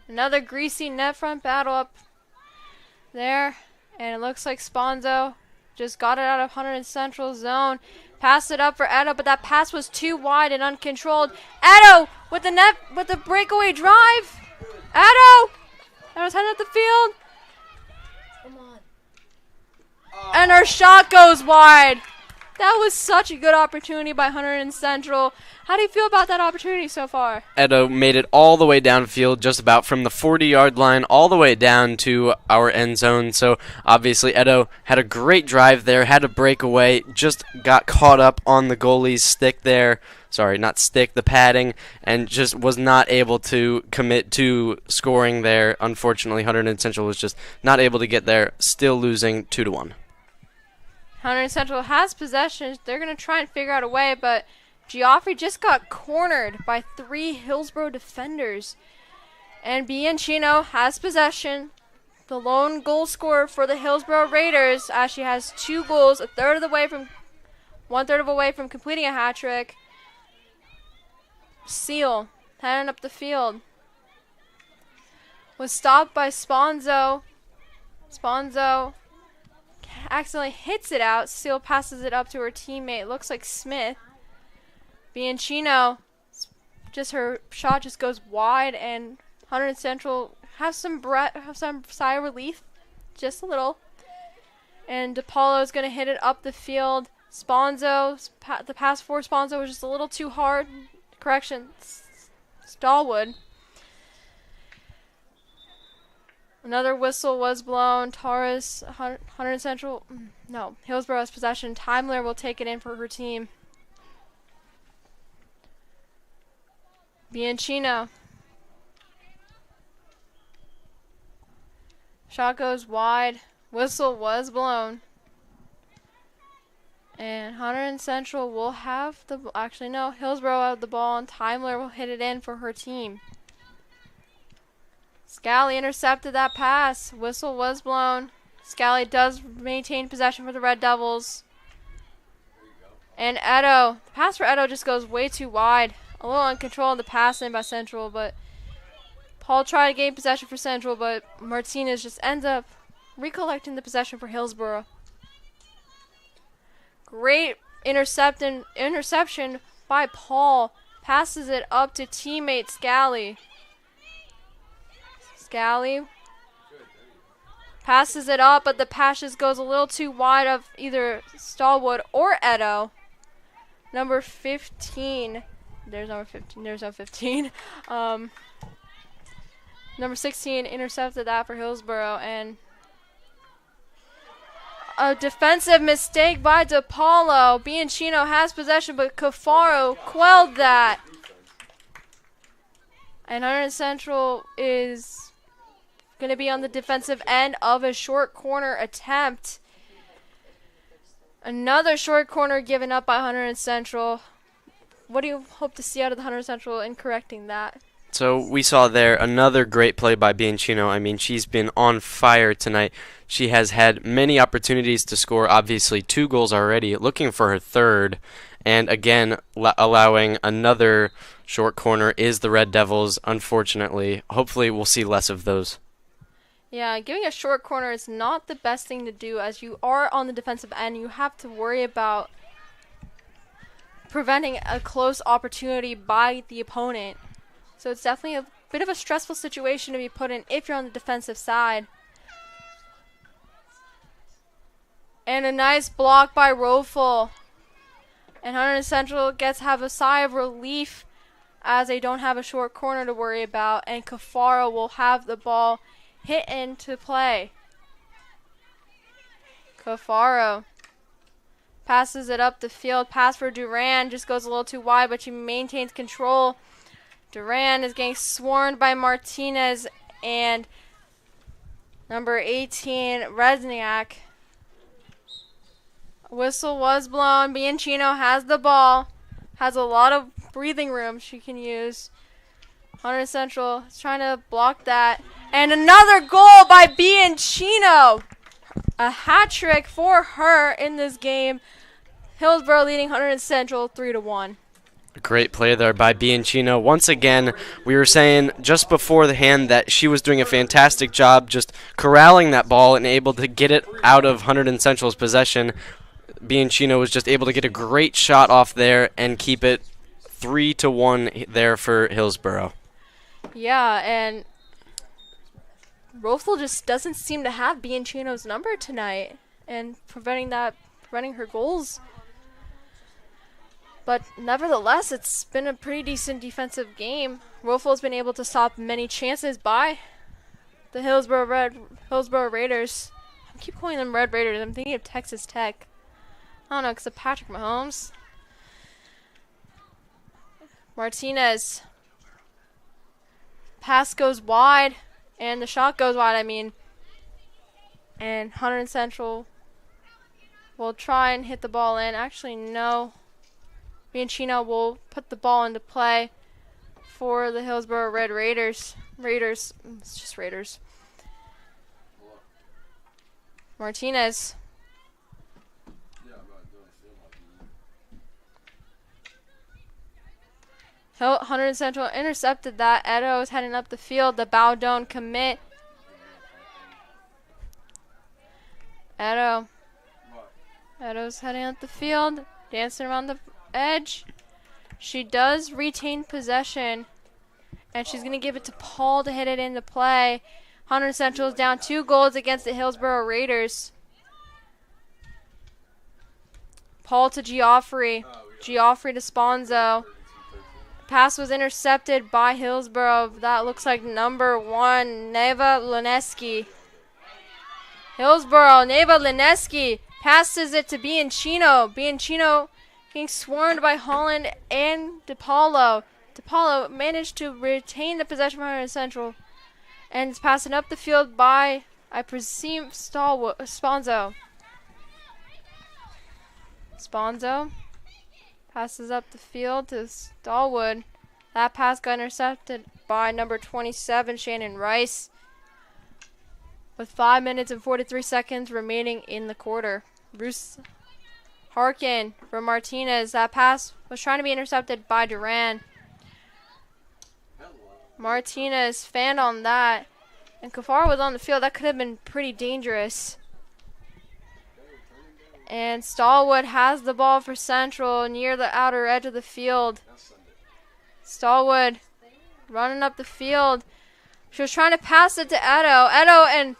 Another greasy net front battle up there, and it looks like Sponzo just got it out of Hunterdon Central zone. Passed it up for Edo, but that pass was too wide and uncontrolled. Edo with the breakaway drive. Edo's heading up the field. Come on. And her shot goes wide. That was such a good opportunity by Hunterdon Central. How do you feel about that opportunity so far? Edo made it all the way downfield, just about from the 40-yard line all the way down to our end zone. So obviously Edo had a great drive there, had a breakaway, just got caught up on the goalie's stick there. Sorry, not stick, the padding, and just was not able to commit to scoring there. Unfortunately, Hunterdon Central was just not able to get there, still losing 2-1. Hunterdon Central has possession. They're going to try and figure out a way, but Geoffrey just got cornered by 3 Hillsboro defenders. And Bianchino has possession. The lone goal scorer for the Hillsboro Raiders, as she has 2 goals, one-third of the way from completing a hat trick. Seal heading up the field. Was stopped by Sponzo. Sponzo accidentally hits it out. Seal passes it up to her teammate. Looks like Smith. Bianchino, just her shot just goes wide, and Hunterdon Central have some sigh of relief, just a little. And DePaulo is going to hit it up the field. Sponzo, the pass for Sponzo was just a little too hard. Correction, Stallwood. Another whistle was blown. Torres, Hunterdon Central, no, Hillsboro has possession. Timler will take it in for her team. Bianchino. Shot goes wide. Whistle was blown. And Hunterdon Central will have the, actually no, Hillsboro have the ball and Timler will hit it in for her team. Scally intercepted that pass. Whistle was blown. Scally does maintain possession for the Red Devils. And Edo, the pass for Edo just goes way too wide. A little uncontrolled the pass in by Central, but Paul tried to gain possession for Central, but Martinez just ends up recollecting the possession for Hillsboro. Great interception by Paul. Passes it up to teammate Scally. Scally passes it up, but the pass just goes a little too wide of either Stallwood or Edo. Number 15. There's number 15. There's no 15. Number 16 intercepted that for Hillsboro, and a defensive mistake by DePaulo. Bianchino has possession, but Cafaro quelled that. And Hunterdon Central is going to be on the defensive end of a short corner attempt. Another short corner given up by Hunterdon Central. What do you hope to see out of the Hunterdon Central in correcting that? So we saw there another great play by Bianchino. I mean, she's been on fire tonight. She has had many opportunities to score, obviously 2 goals already, looking for her third. And again, allowing another short corner is the Red Devils, unfortunately. Hopefully we'll see less of those. Yeah, giving a short corner is not the best thing to do, as you are on the defensive end. You have to worry about preventing a close opportunity by the opponent. So it's definitely a bit of a stressful situation to be put in if you're on the defensive side. And a nice block by Rofel. And Hunterdon Central gets to have a sigh of relief as they don't have a short corner to worry about. And Cafaro will have the ball hit into play. Cafaro passes it up the field. Pass for Duran just goes a little too wide, but she maintains control. Duran is getting swarmed by Martinez and number 18, Resniak. Whistle was blown. Bianchino has the ball. Has a lot of breathing room she can use. Hunterdon Central is trying to block that. And another goal by Bianchino. A hat trick for her in this game. Hillsboro leading Hunterdon Central 3-1. Great play there by Bianchino. Once again, we were saying just before the hand that she was doing a fantastic job just corralling that ball and able to get it out of Hunterdon Central's possession. Bianchino was just able to get a great shot off there and keep it 3-1 there for Hillsboro. Yeah, and Rofel just doesn't seem to have Bianchino's number tonight and preventing her goals. But nevertheless, it's been a pretty decent defensive game. Rofel's been able to stop many chances by the Hillsboro Raiders. I keep calling them Red Raiders. I'm thinking of Texas Tech. I don't know, because of Patrick Mahomes. Martinez. Pass goes wide, and the shot goes wide, I mean. And Hunterdon Central will try and hit the ball in. Actually, no. Bianchino will put the ball into play for the Hillsboro Red Raiders. It's just Raiders. Martinez. Hunterdon Central intercepted that. Edo is heading up the field. The bow don't commit. Edo's heading up the field, dancing around the edge. She does retain possession, and she's going to give it to Paul to hit it into play. Hunterdon Central is down 2 goals against the Hillsboro Raiders. Paul to Geoffrey. Geoffrey to Sponzo. Pass was intercepted by Hillsboro. That looks like number 1, Neva Lineski. Hillsboro, Neva Lineski passes it to Bianchino. Bianchino getting swarmed by Holland and DePaulo. DePaulo managed to retain the possession from Hunterdon Central. And it's passing up the field by, I presume, Sponzo. Sponzo passes up the field to Stallwood. That pass got intercepted by number 27, Shannon Rice, with 5 minutes and 43 seconds remaining in the quarter. Bruce Harkin from Martinez. That pass was trying to be intercepted by Duran. Martinez fanned on that, and Kafar was on the field. That could have been pretty dangerous. And Stallwood has the ball for Central near the outer edge of the field. Stallwood running up the field. She was trying to pass it to Edo. Edo and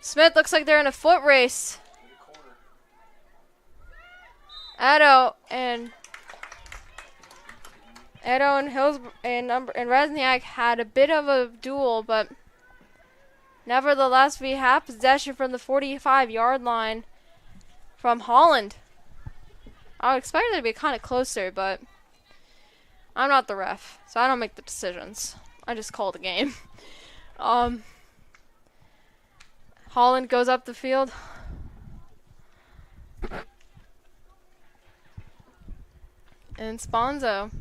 Smith looks like they're in a foot race. Edo and Hillsboro and Resniak had a bit of a duel, but nevertheless, we have possession from the 45-yard line from Holland. I would expect it to be kind of closer, but I'm not the ref, so I don't make the decisions. I just call the game. Holland goes up the field. And Sponzo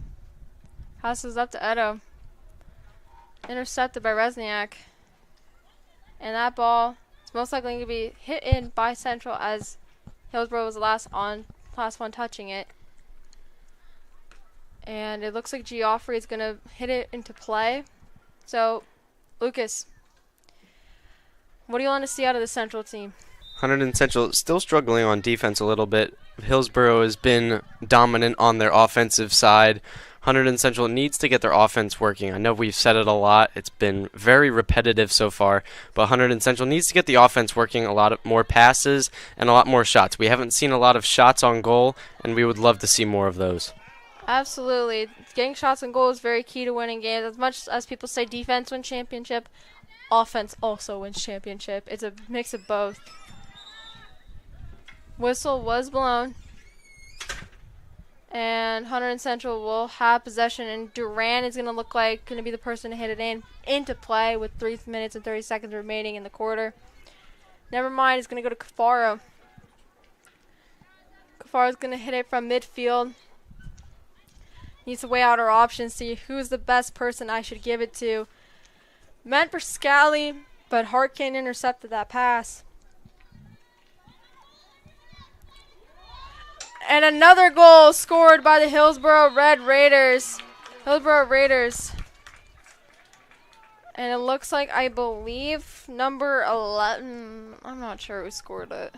passes up to Edo. Intercepted by Resniak. And that ball is most likely going to be hit in by Central, as Hillsboro was the last one touching it. And it looks like Geoffrey is going to hit it into play. So, Lucas, what do you want to see out of the Central team? Hunterdon Central still struggling on defense a little bit. Hillsboro has been dominant on their offensive side. Hunterdon Central needs to get their offense working. I know we've said it a lot. It's been very repetitive so far. But Hunterdon Central needs to get the offense working, a lot more passes and a lot more shots. We haven't seen a lot of shots on goal, and we would love to see more of those. Absolutely. Getting shots on goal is very key to winning games. As much as people say defense wins championship, offense also wins championship. It's a mix of both. Whistle was blown. And Hunterdon Central will have possession, and Duran is going to be the person to hit it into play with 3 minutes and 30 seconds remaining in the quarter. Never mind, it's going to go to Cafaro. Cafaro's going to hit it from midfield. Needs to weigh out our options, see who's the best person I should give it to. Meant for Scally, but Harkin intercepted that pass. And another goal scored by the Hillsboro Red Raiders. Hillsboro Raiders. And it looks like, I believe, number 11. I'm not sure who scored it.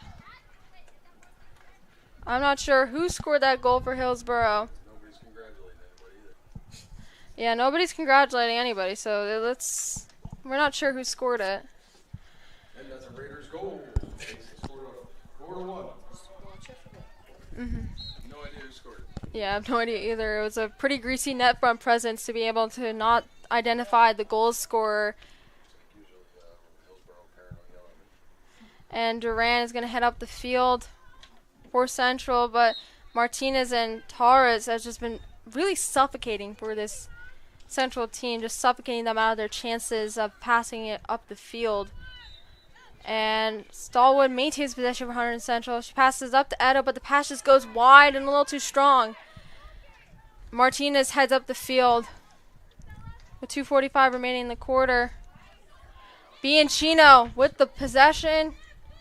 I'm not sure who scored that goal for Hillsboro. Nobody's congratulating anybody either. Yeah, nobody's congratulating anybody, so we're not sure who scored it. And that's a Raiders goal. They scored a 4-1. No idea who scored it. Yeah, I have no idea either. It was a pretty greasy net front presence to be able to not identify the goal scorer. Usually Hillsboro parent will yell at me. And Duran is going to head up the field for Central, but Martinez and Torres has just been really suffocating for this Central team, just suffocating them out of their chances of passing it up the field. And Stallwood maintains possession for Hunterdon Central. She passes up to Edo, but the pass just goes wide and a little too strong. Martinez heads up the field with 2:45 remaining in the quarter. Bianchino with the possession.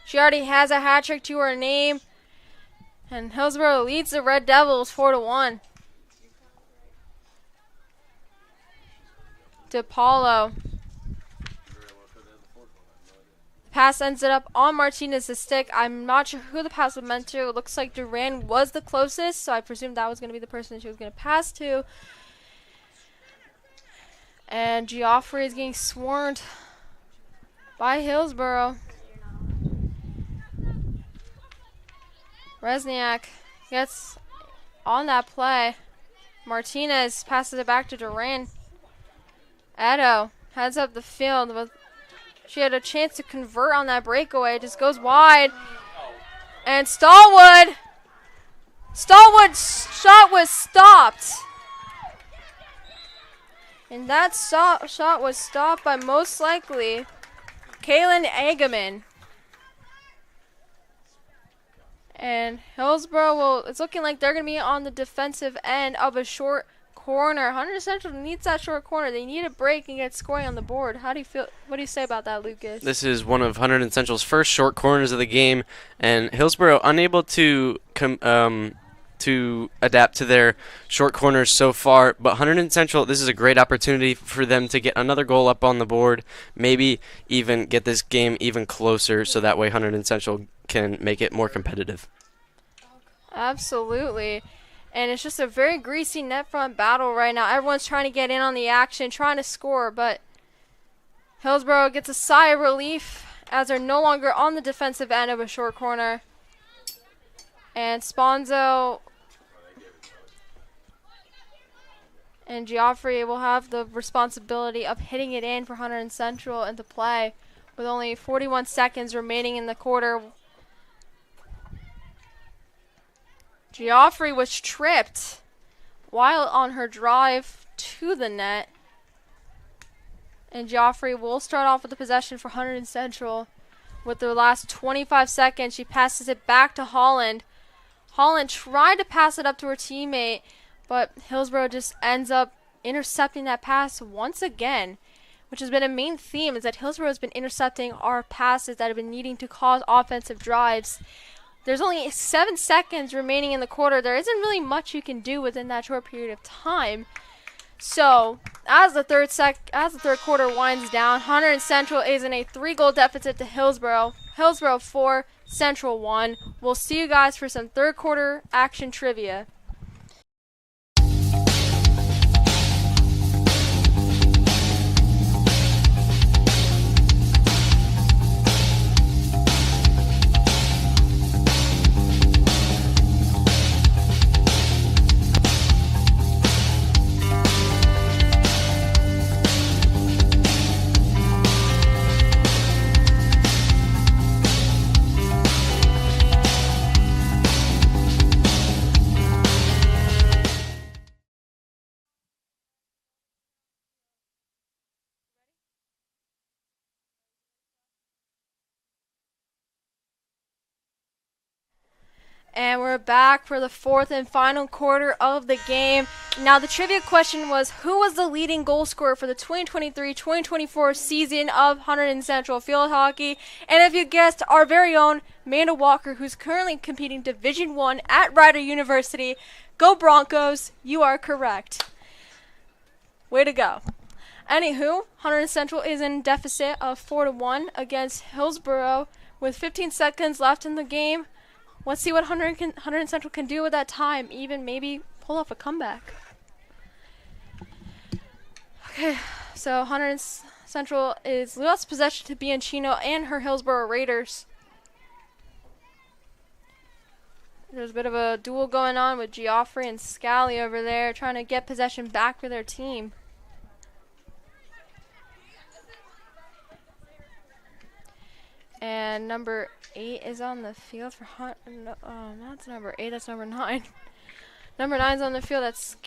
She already has a hat trick to her name. And Hillsboro leads the Red Devils 4-1. DePaulo. Pass ends it up on Martinez's stick. I'm not sure who the pass was meant to. It looks like Duran was the closest, so I presumed that was going to be the person she was going to pass to. And Geoffrey is getting swarmed by Hillsboro. Resniak gets on that play. Martinez passes it back to Duran. Edo heads up the field with. She had a chance to convert on that breakaway. It just goes wide. And Stallwood's shot was stopped. And that shot was stopped by most likely Kaylin Agaman. And Hillsboro it's looking like they're going to be on the defensive end of a short corner. Hunterdon Central needs that short corner. They need a break and get scoring on the board. How do you feel? What do you say about that, Lucas? This is one of Hunterdon Central's first short corners of the game, and Hillsboro unable to adapt to their short corners so far. But Hunterdon Central, this is a great opportunity for them to get another goal up on the board, maybe even get this game even closer, so that way Hunterdon Central can make it more competitive. Absolutely. And it's just a very greasy net front battle right now. Everyone's trying to get in on the action, trying to score, but Hillsboro gets a sigh of relief as they're no longer on the defensive end of a short corner. And Sponzo and Geoffrey will have the responsibility of hitting it in for Hunterdon Central into play with only 41 seconds remaining in the quarter. Geoffrey was tripped while on her drive to the net. And Geoffrey will start off with the possession for Hunterdon Central. With their last 25 seconds, she passes it back to Holland. Holland tried to pass it up to her teammate, but Hillsboro just ends up intercepting that pass once again, which has been a main theme, is that Hillsboro has been intercepting our passes that have been needing to cause offensive drives. There's only 7 seconds remaining in the quarter. There isn't really much you can do within that short period of time. So, as the third quarter winds down, Hunterdon Central is in a 3-goal deficit to Hillsboro. Hillsboro 4, Central 1. We'll see you guys for some third quarter action trivia. And we're back for the fourth and final quarter of the game. Now, the trivia question was, who was the leading goal scorer for the 2023-2024 season of Hunterdon Central Field Hockey? And if you guessed, our very own Amanda Walker, who's currently competing Division I at Rider University. Go Broncos, you are correct. Way to go. Anywho, Hunterdon Central is in deficit of 4-1 against Hillsboro with 15 seconds left in the game. Let's see what Hunterdon Central can do with that time, even maybe pull off a comeback. Okay, so Hunterdon Central is lost possession to Bianchino and her Hillsboro Raiders. There's a bit of a duel going on with Geoffrey and Scally over there, trying to get possession back for their team. And number 8 is on the field for that's number 8. That's number 9. Number 9's on the field. That's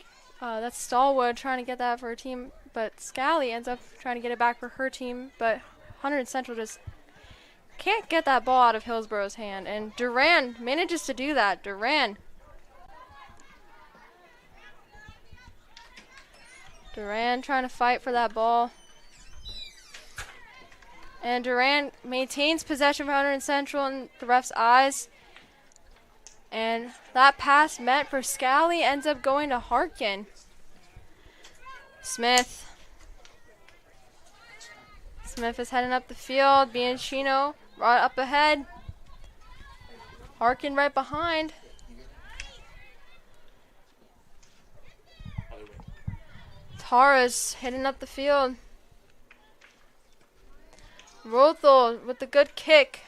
Stallwood trying to get that for her team, but Scally ends up trying to get it back for her team. But Hunterdon Central just can't get that ball out of Hillsboro's hand, and Duran manages to do that. Duran trying to fight for that ball. And Duran maintains possession for Hunterdon Central in the ref's eyes. And that pass meant for Scally ends up going to Harkin. Smith is heading up the field. Bianchino right up ahead. Harkin right behind. Tara's heading up the field. Rothel with the good kick.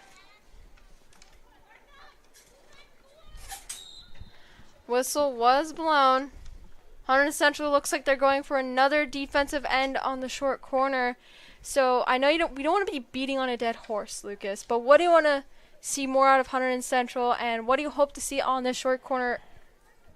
Whistle was blown. Hunterdon Central looks like they're going for another defensive end on the short corner. So I know we don't want to be beating on a dead horse, Lucas, but what do you want to see more out of Hunterdon Central, and what do you hope to see on this short corner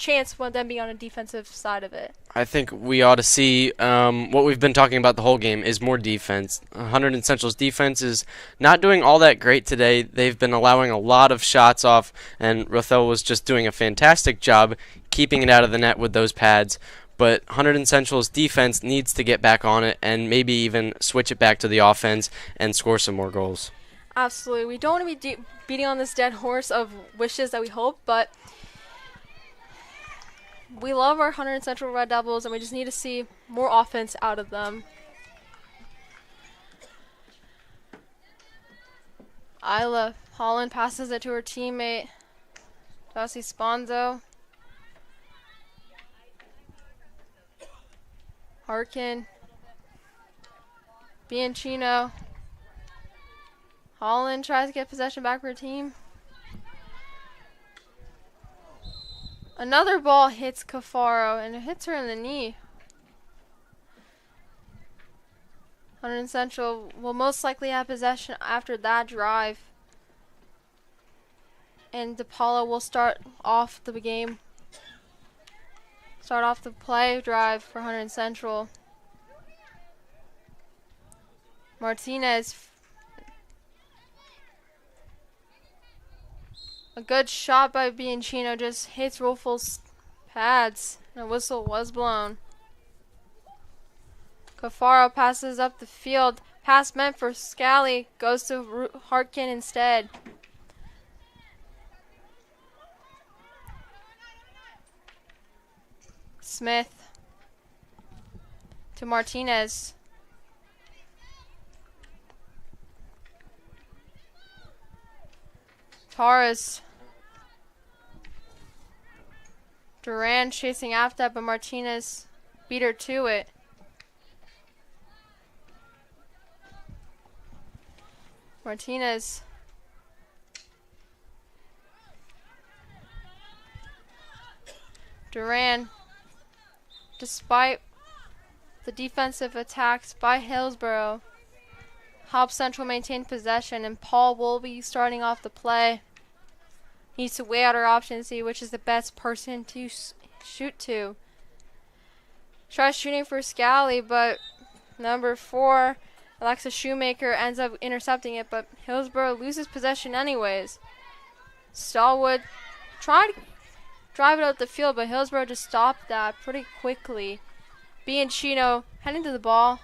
chance with them being on a defensive side of it. I think we ought to see what we've been talking about the whole game is more defense. Hunterdon Central's defense is not doing all that great today. They've been allowing a lot of shots off, and Rothel was just doing a fantastic job keeping it out of the net with those pads. But Hunterdon Central's defense needs to get back on it and maybe even switch it back to the offense and score some more goals. Absolutely. We don't want to be beating on this dead horse of wishes that we hope, but we love our Hunterdon Central Red Devils, and we just need to see more offense out of them. Isla Holland passes it to her teammate, Darcy Sponzo. Harkin. Bianchino. Holland tries to get possession back for her team. Another ball hits Cafaro, and it hits her in the knee. Hunterdon Central will most likely have possession after that drive. And DePaulo will start off the game. Start off the play drive for Hunterdon Central. Martinez. A good shot by Bianchino just hits Rolfo's pads, and a whistle was blown. Cafaro passes up the field. Pass meant for Scally goes to Harkin instead. Smith to Martinez. Torres. Duran chasing after that, but Martinez beat her to it. Martinez. Duran. Despite the defensive attacks by Hillsboro, helps Central maintain possession, and Paul will be starting off the play. Needs to weigh out her options, see which is the best person to shoot to. Tries shooting for Scally, but number 4, Alexa Shoemaker, ends up intercepting it, but Hillsboro loses possession anyways. Stallwood tried to drive it out the field, but Hillsboro just stopped that pretty quickly. Bianchino heading to the ball.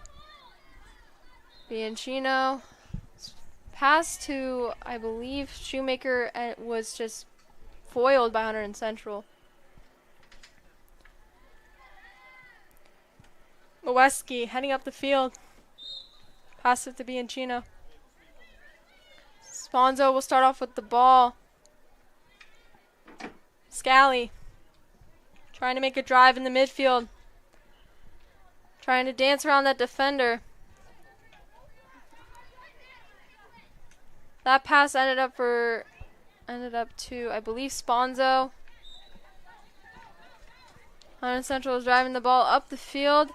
Bianchino pass to, I believe, Shoemaker, and it was just foiled by Hunterdon Central. Leweski heading up the field. Pass it to Bianchino. Sponzo will start off with the ball. Scally trying to make a drive in the midfield. Trying to dance around that defender. That pass ended up to, I believe, Sponzo. Hunterdon Central is driving the ball up the field.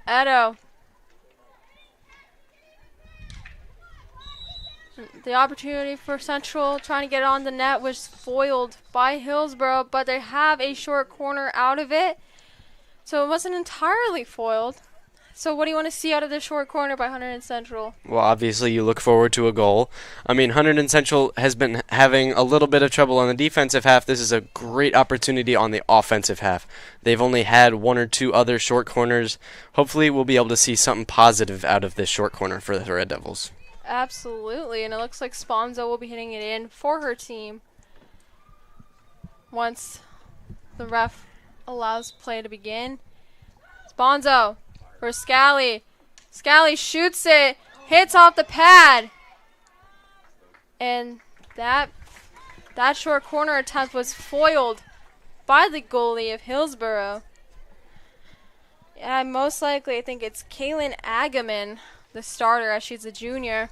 Edo. The opportunity for Central trying to get on the net was foiled by Hillsboro, but they have a short corner out of it. So it wasn't entirely foiled. So what do you want to see out of this short corner by Hunterdon Central? Well, obviously you look forward to a goal. I mean, Hunterdon Central has been having a little bit of trouble on the defensive half. This is a great opportunity on the offensive half. They've only had 1 or 2 other short corners. Hopefully we'll be able to see something positive out of this short corner for the Red Devils. Absolutely, and it looks like Sponzo will be hitting it in for her team once the ref allows play to begin. Sponzo for Scally. Scally shoots it, hits off the pad, and that short corner attempt was foiled by the goalie of Hillsboro. Yeah, most likely I think it's Kaylin Agaman, the starter, as she's a junior.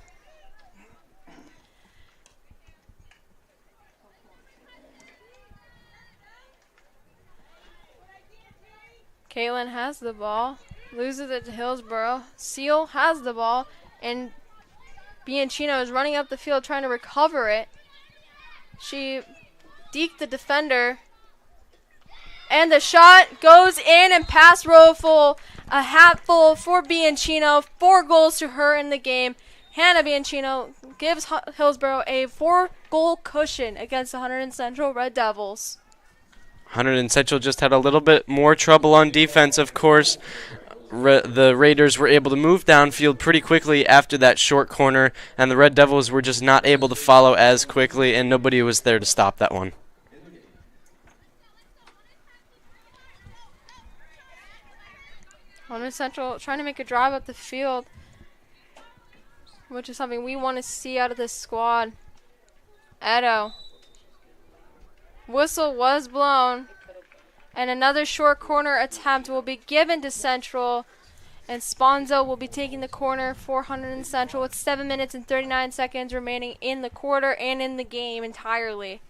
Kaylin has the ball, loses it to Hillsboro. Seal has the ball, and Bianchino is running up the field trying to recover it. She deked the defender, And the shot goes in and pass row full. A hat full for Bianchino. 4 goals to her in the game. Hannah Bianchino gives Hillsboro a 4-goal cushion against the Hunterdon Central Red Devils. Hunterdon Central just had a little bit more trouble on defense, of course. The Raiders were able to move downfield pretty quickly after that short corner, and the Red Devils were just not able to follow as quickly, and nobody was there to stop that one. Hunterdon Central trying to make a drive up the field, which is something we want to see out of this squad. Edo. Whistle was blown. And another short corner attempt will be given to Central. And Sponzo will be taking the corner for Hunterdon Central with 7 minutes and 39 seconds remaining in the quarter and in the game entirely.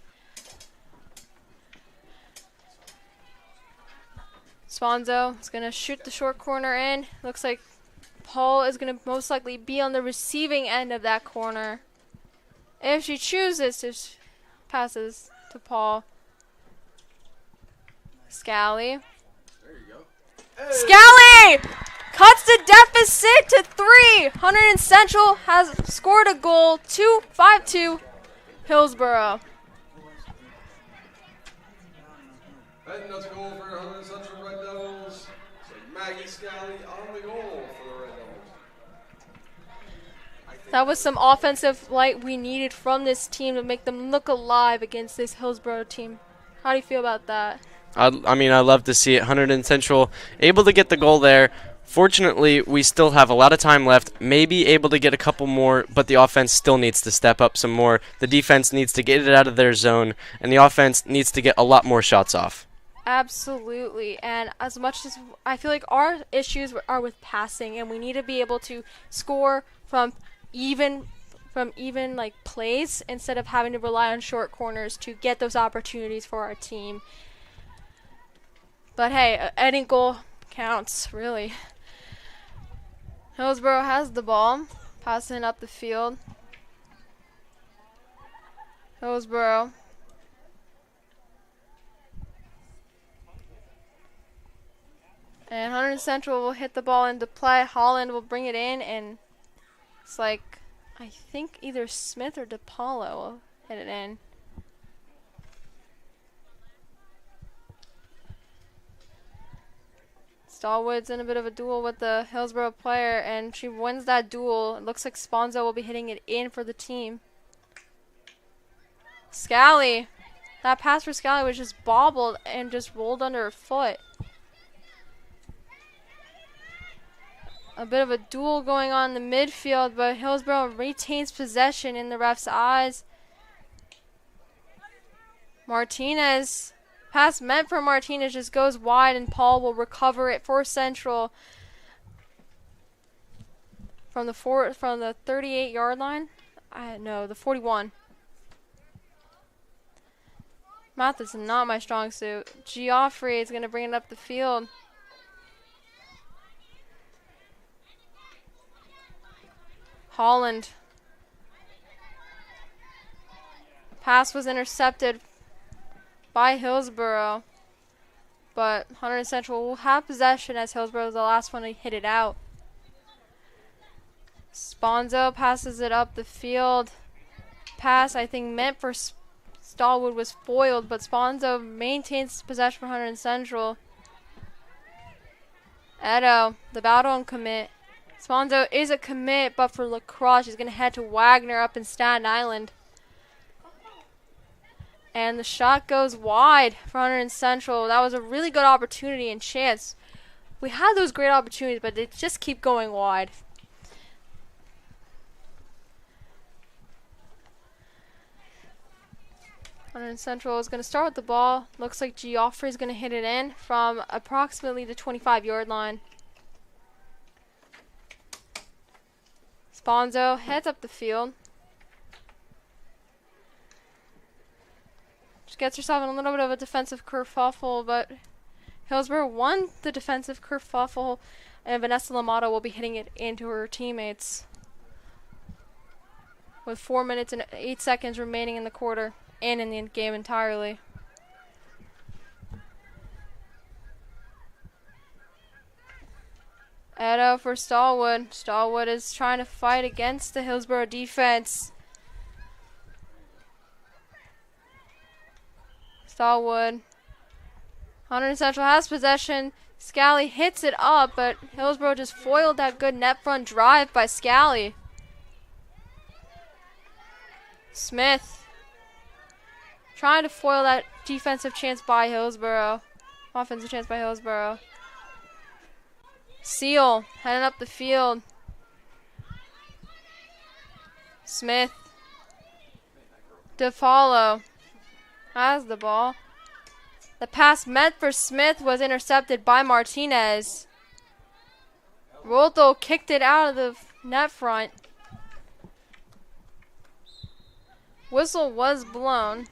Sponzo is going to shoot the short corner in. Looks like Paul is going to most likely be on the receiving end of that corner. If she chooses to passes to Paul. Scally. There you go. Scally cuts the deficit to 3. Hunterdon Central has scored a goal. 5-2 Hillsboro. And that's a goal for Hunterdon Central Red Devils. So Maggie Scally on the goal for the Red Devils. That was some offensive light we needed from this team to make them look alive against this Hillsboro team. How do you feel about that? I mean, I love to see it. Hunterdon Central able to get the goal there. Fortunately, we still have a lot of time left, maybe able to get a couple more, but the offense still needs to step up some more. The defense needs to get it out of their zone, and the offense needs to get a lot more shots off. Absolutely, and as much as I feel like our issues are with passing, and we need to be able to score from even like plays instead of having to rely on short corners to get those opportunities for our team. But hey, any goal counts, really. Hillsboro has the ball, passing up the field. Hillsboro. And Hunterdon Central will hit the ball into play. Holland will bring it in, and it's like, I think either Smith or DePaulo will hit it in. Stallwood's in a bit of a duel with the Hillsboro player, and she wins that duel. It looks like Sponzo will be hitting it in for the team. Scally. That pass for Scally was just bobbled and just rolled under her foot. A bit of a duel going on in the midfield, but Hillsboro retains possession in the ref's eyes. Martinez. Pass meant for Martinez just goes wide, and Paul will recover it for Central from the 38-yard line. No, the 41. Math is not my strong suit. Geoffrey is going to bring it up the field. Holland. Pass was intercepted by Hillsboro, but Hunterdon Central will have possession as Hillsboro is the last one to hit it out. Sponzo passes it up the field. Pass, I think, meant for Stallwood was foiled, but Sponzo maintains possession for Hunterdon Central. Edo, the battle and commit. Sponzo is a commit, but for lacrosse, he's going to head to Wagner up in Staten Island. And the shot goes wide for Hunterdon Central. That was a really good opportunity and chance. We had those great opportunities, but they just keep going wide. Hunterdon Central is going to start with the ball. Looks like Geoffrey is going to hit it in from approximately the 25-yard line. Sponzo heads up the field. Gets herself in a little bit of a defensive kerfuffle, but Hillsboro won the defensive kerfuffle, and Vanessa Lamato will be hitting it into her teammates with 4 minutes and 8 seconds remaining in the quarter and in the game entirely. Edo for Stallwood. Stallwood is trying to fight against the Hillsboro defense. Stallwood. Hunterdon Central has possession. Scally hits it up, but Hillsboro just foiled that good net front drive by Scally. Smith trying to foil that defensive chance by Hillsboro. Offensive chance by Hillsboro. Seal heading up the field. Smith. DeFallo has the ball. The pass meant for Smith was intercepted by Martinez. Rolto kicked it out of the net front. Whistle was blown.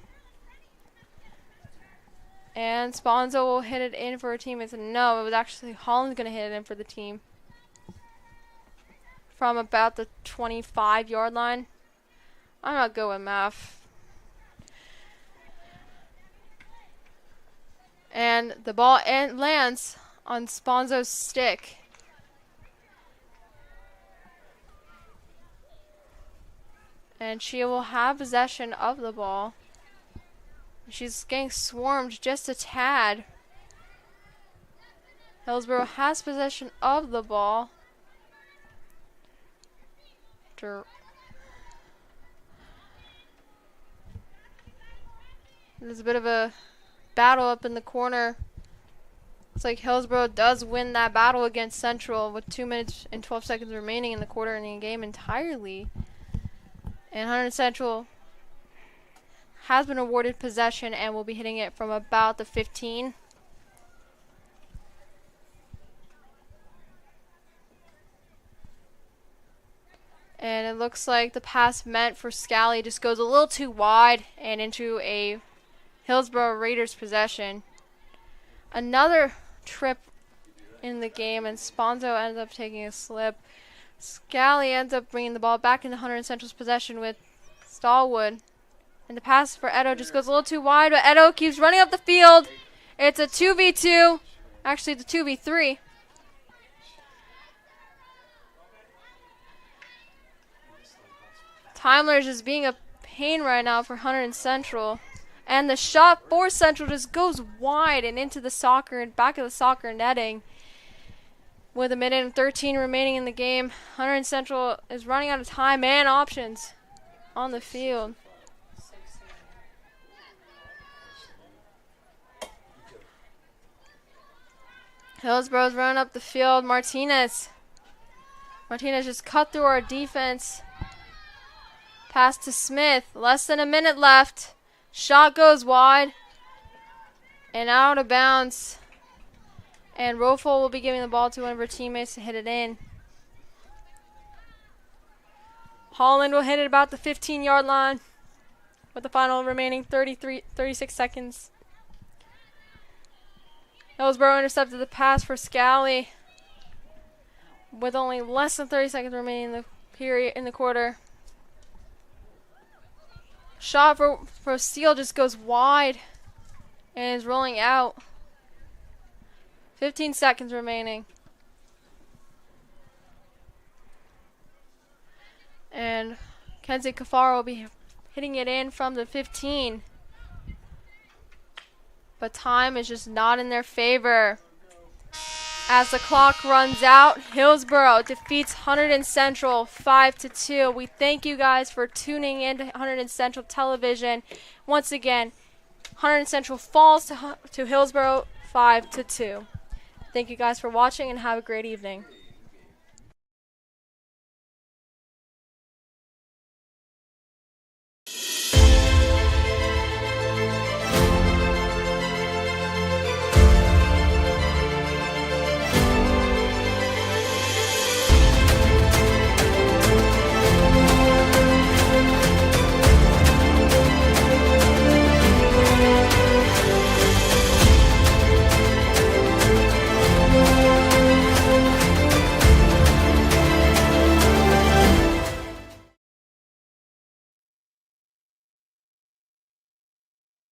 And Sponzo will hit it in for a team. No, it was actually Holland going to hit it in for the team. From about the 25-yard line. I'm not good with math. And the ball lands on Sponzo's stick. And she will have possession of the ball. She's getting swarmed just a tad. Hillsboro has possession of the ball. There's a bit of a battle up in the corner. Looks like Hillsboro does win that battle against Central with 2 minutes and 12 seconds remaining in the quarter and the game entirely. And Hunterdon Central has been awarded possession and will be hitting it from about the 15. And it looks like the pass meant for Scally just goes a little too wide and into a Hillsboro Raiders possession. Another trip in the game, and Sponzo ends up taking a slip. Scally ends up bringing the ball back into Hunterdon Central's possession with Stallwood. And the pass for Edo just goes a little too wide, but Edo keeps running up the field. It's a 2v2. Actually, it's a 2v3. Timler is just being a pain right now for Hunterdon Central. And the shot for Central just goes wide and into the back of the soccer netting. With a minute and 13 remaining in the game, Hunterdon Central is running out of time and options on the field. Hillsboro's running up the field. Martinez just cut through our defense. Pass to Smith. Less than a minute left. Shot goes wide and out of bounds. And Rofo will be giving the ball to one of her teammates to hit it in. Holland will hit it about the 15-yard line with the final remaining 36 seconds. Hillsboro intercepted the pass for Scally with only less than 30 seconds remaining in the quarter. Shot for Steele just goes wide and is rolling out. 15 seconds remaining. And Kenzie Kafaro will be hitting it in from the 15. But time is just not in their favor. As the clock runs out, Hillsboro defeats Hunterdon Central 5-2. We thank you guys for tuning in to Hunterdon Central Television. Once again, Hunterdon Central falls to Hillsboro 5-2. Thank you guys for watching and have a great evening.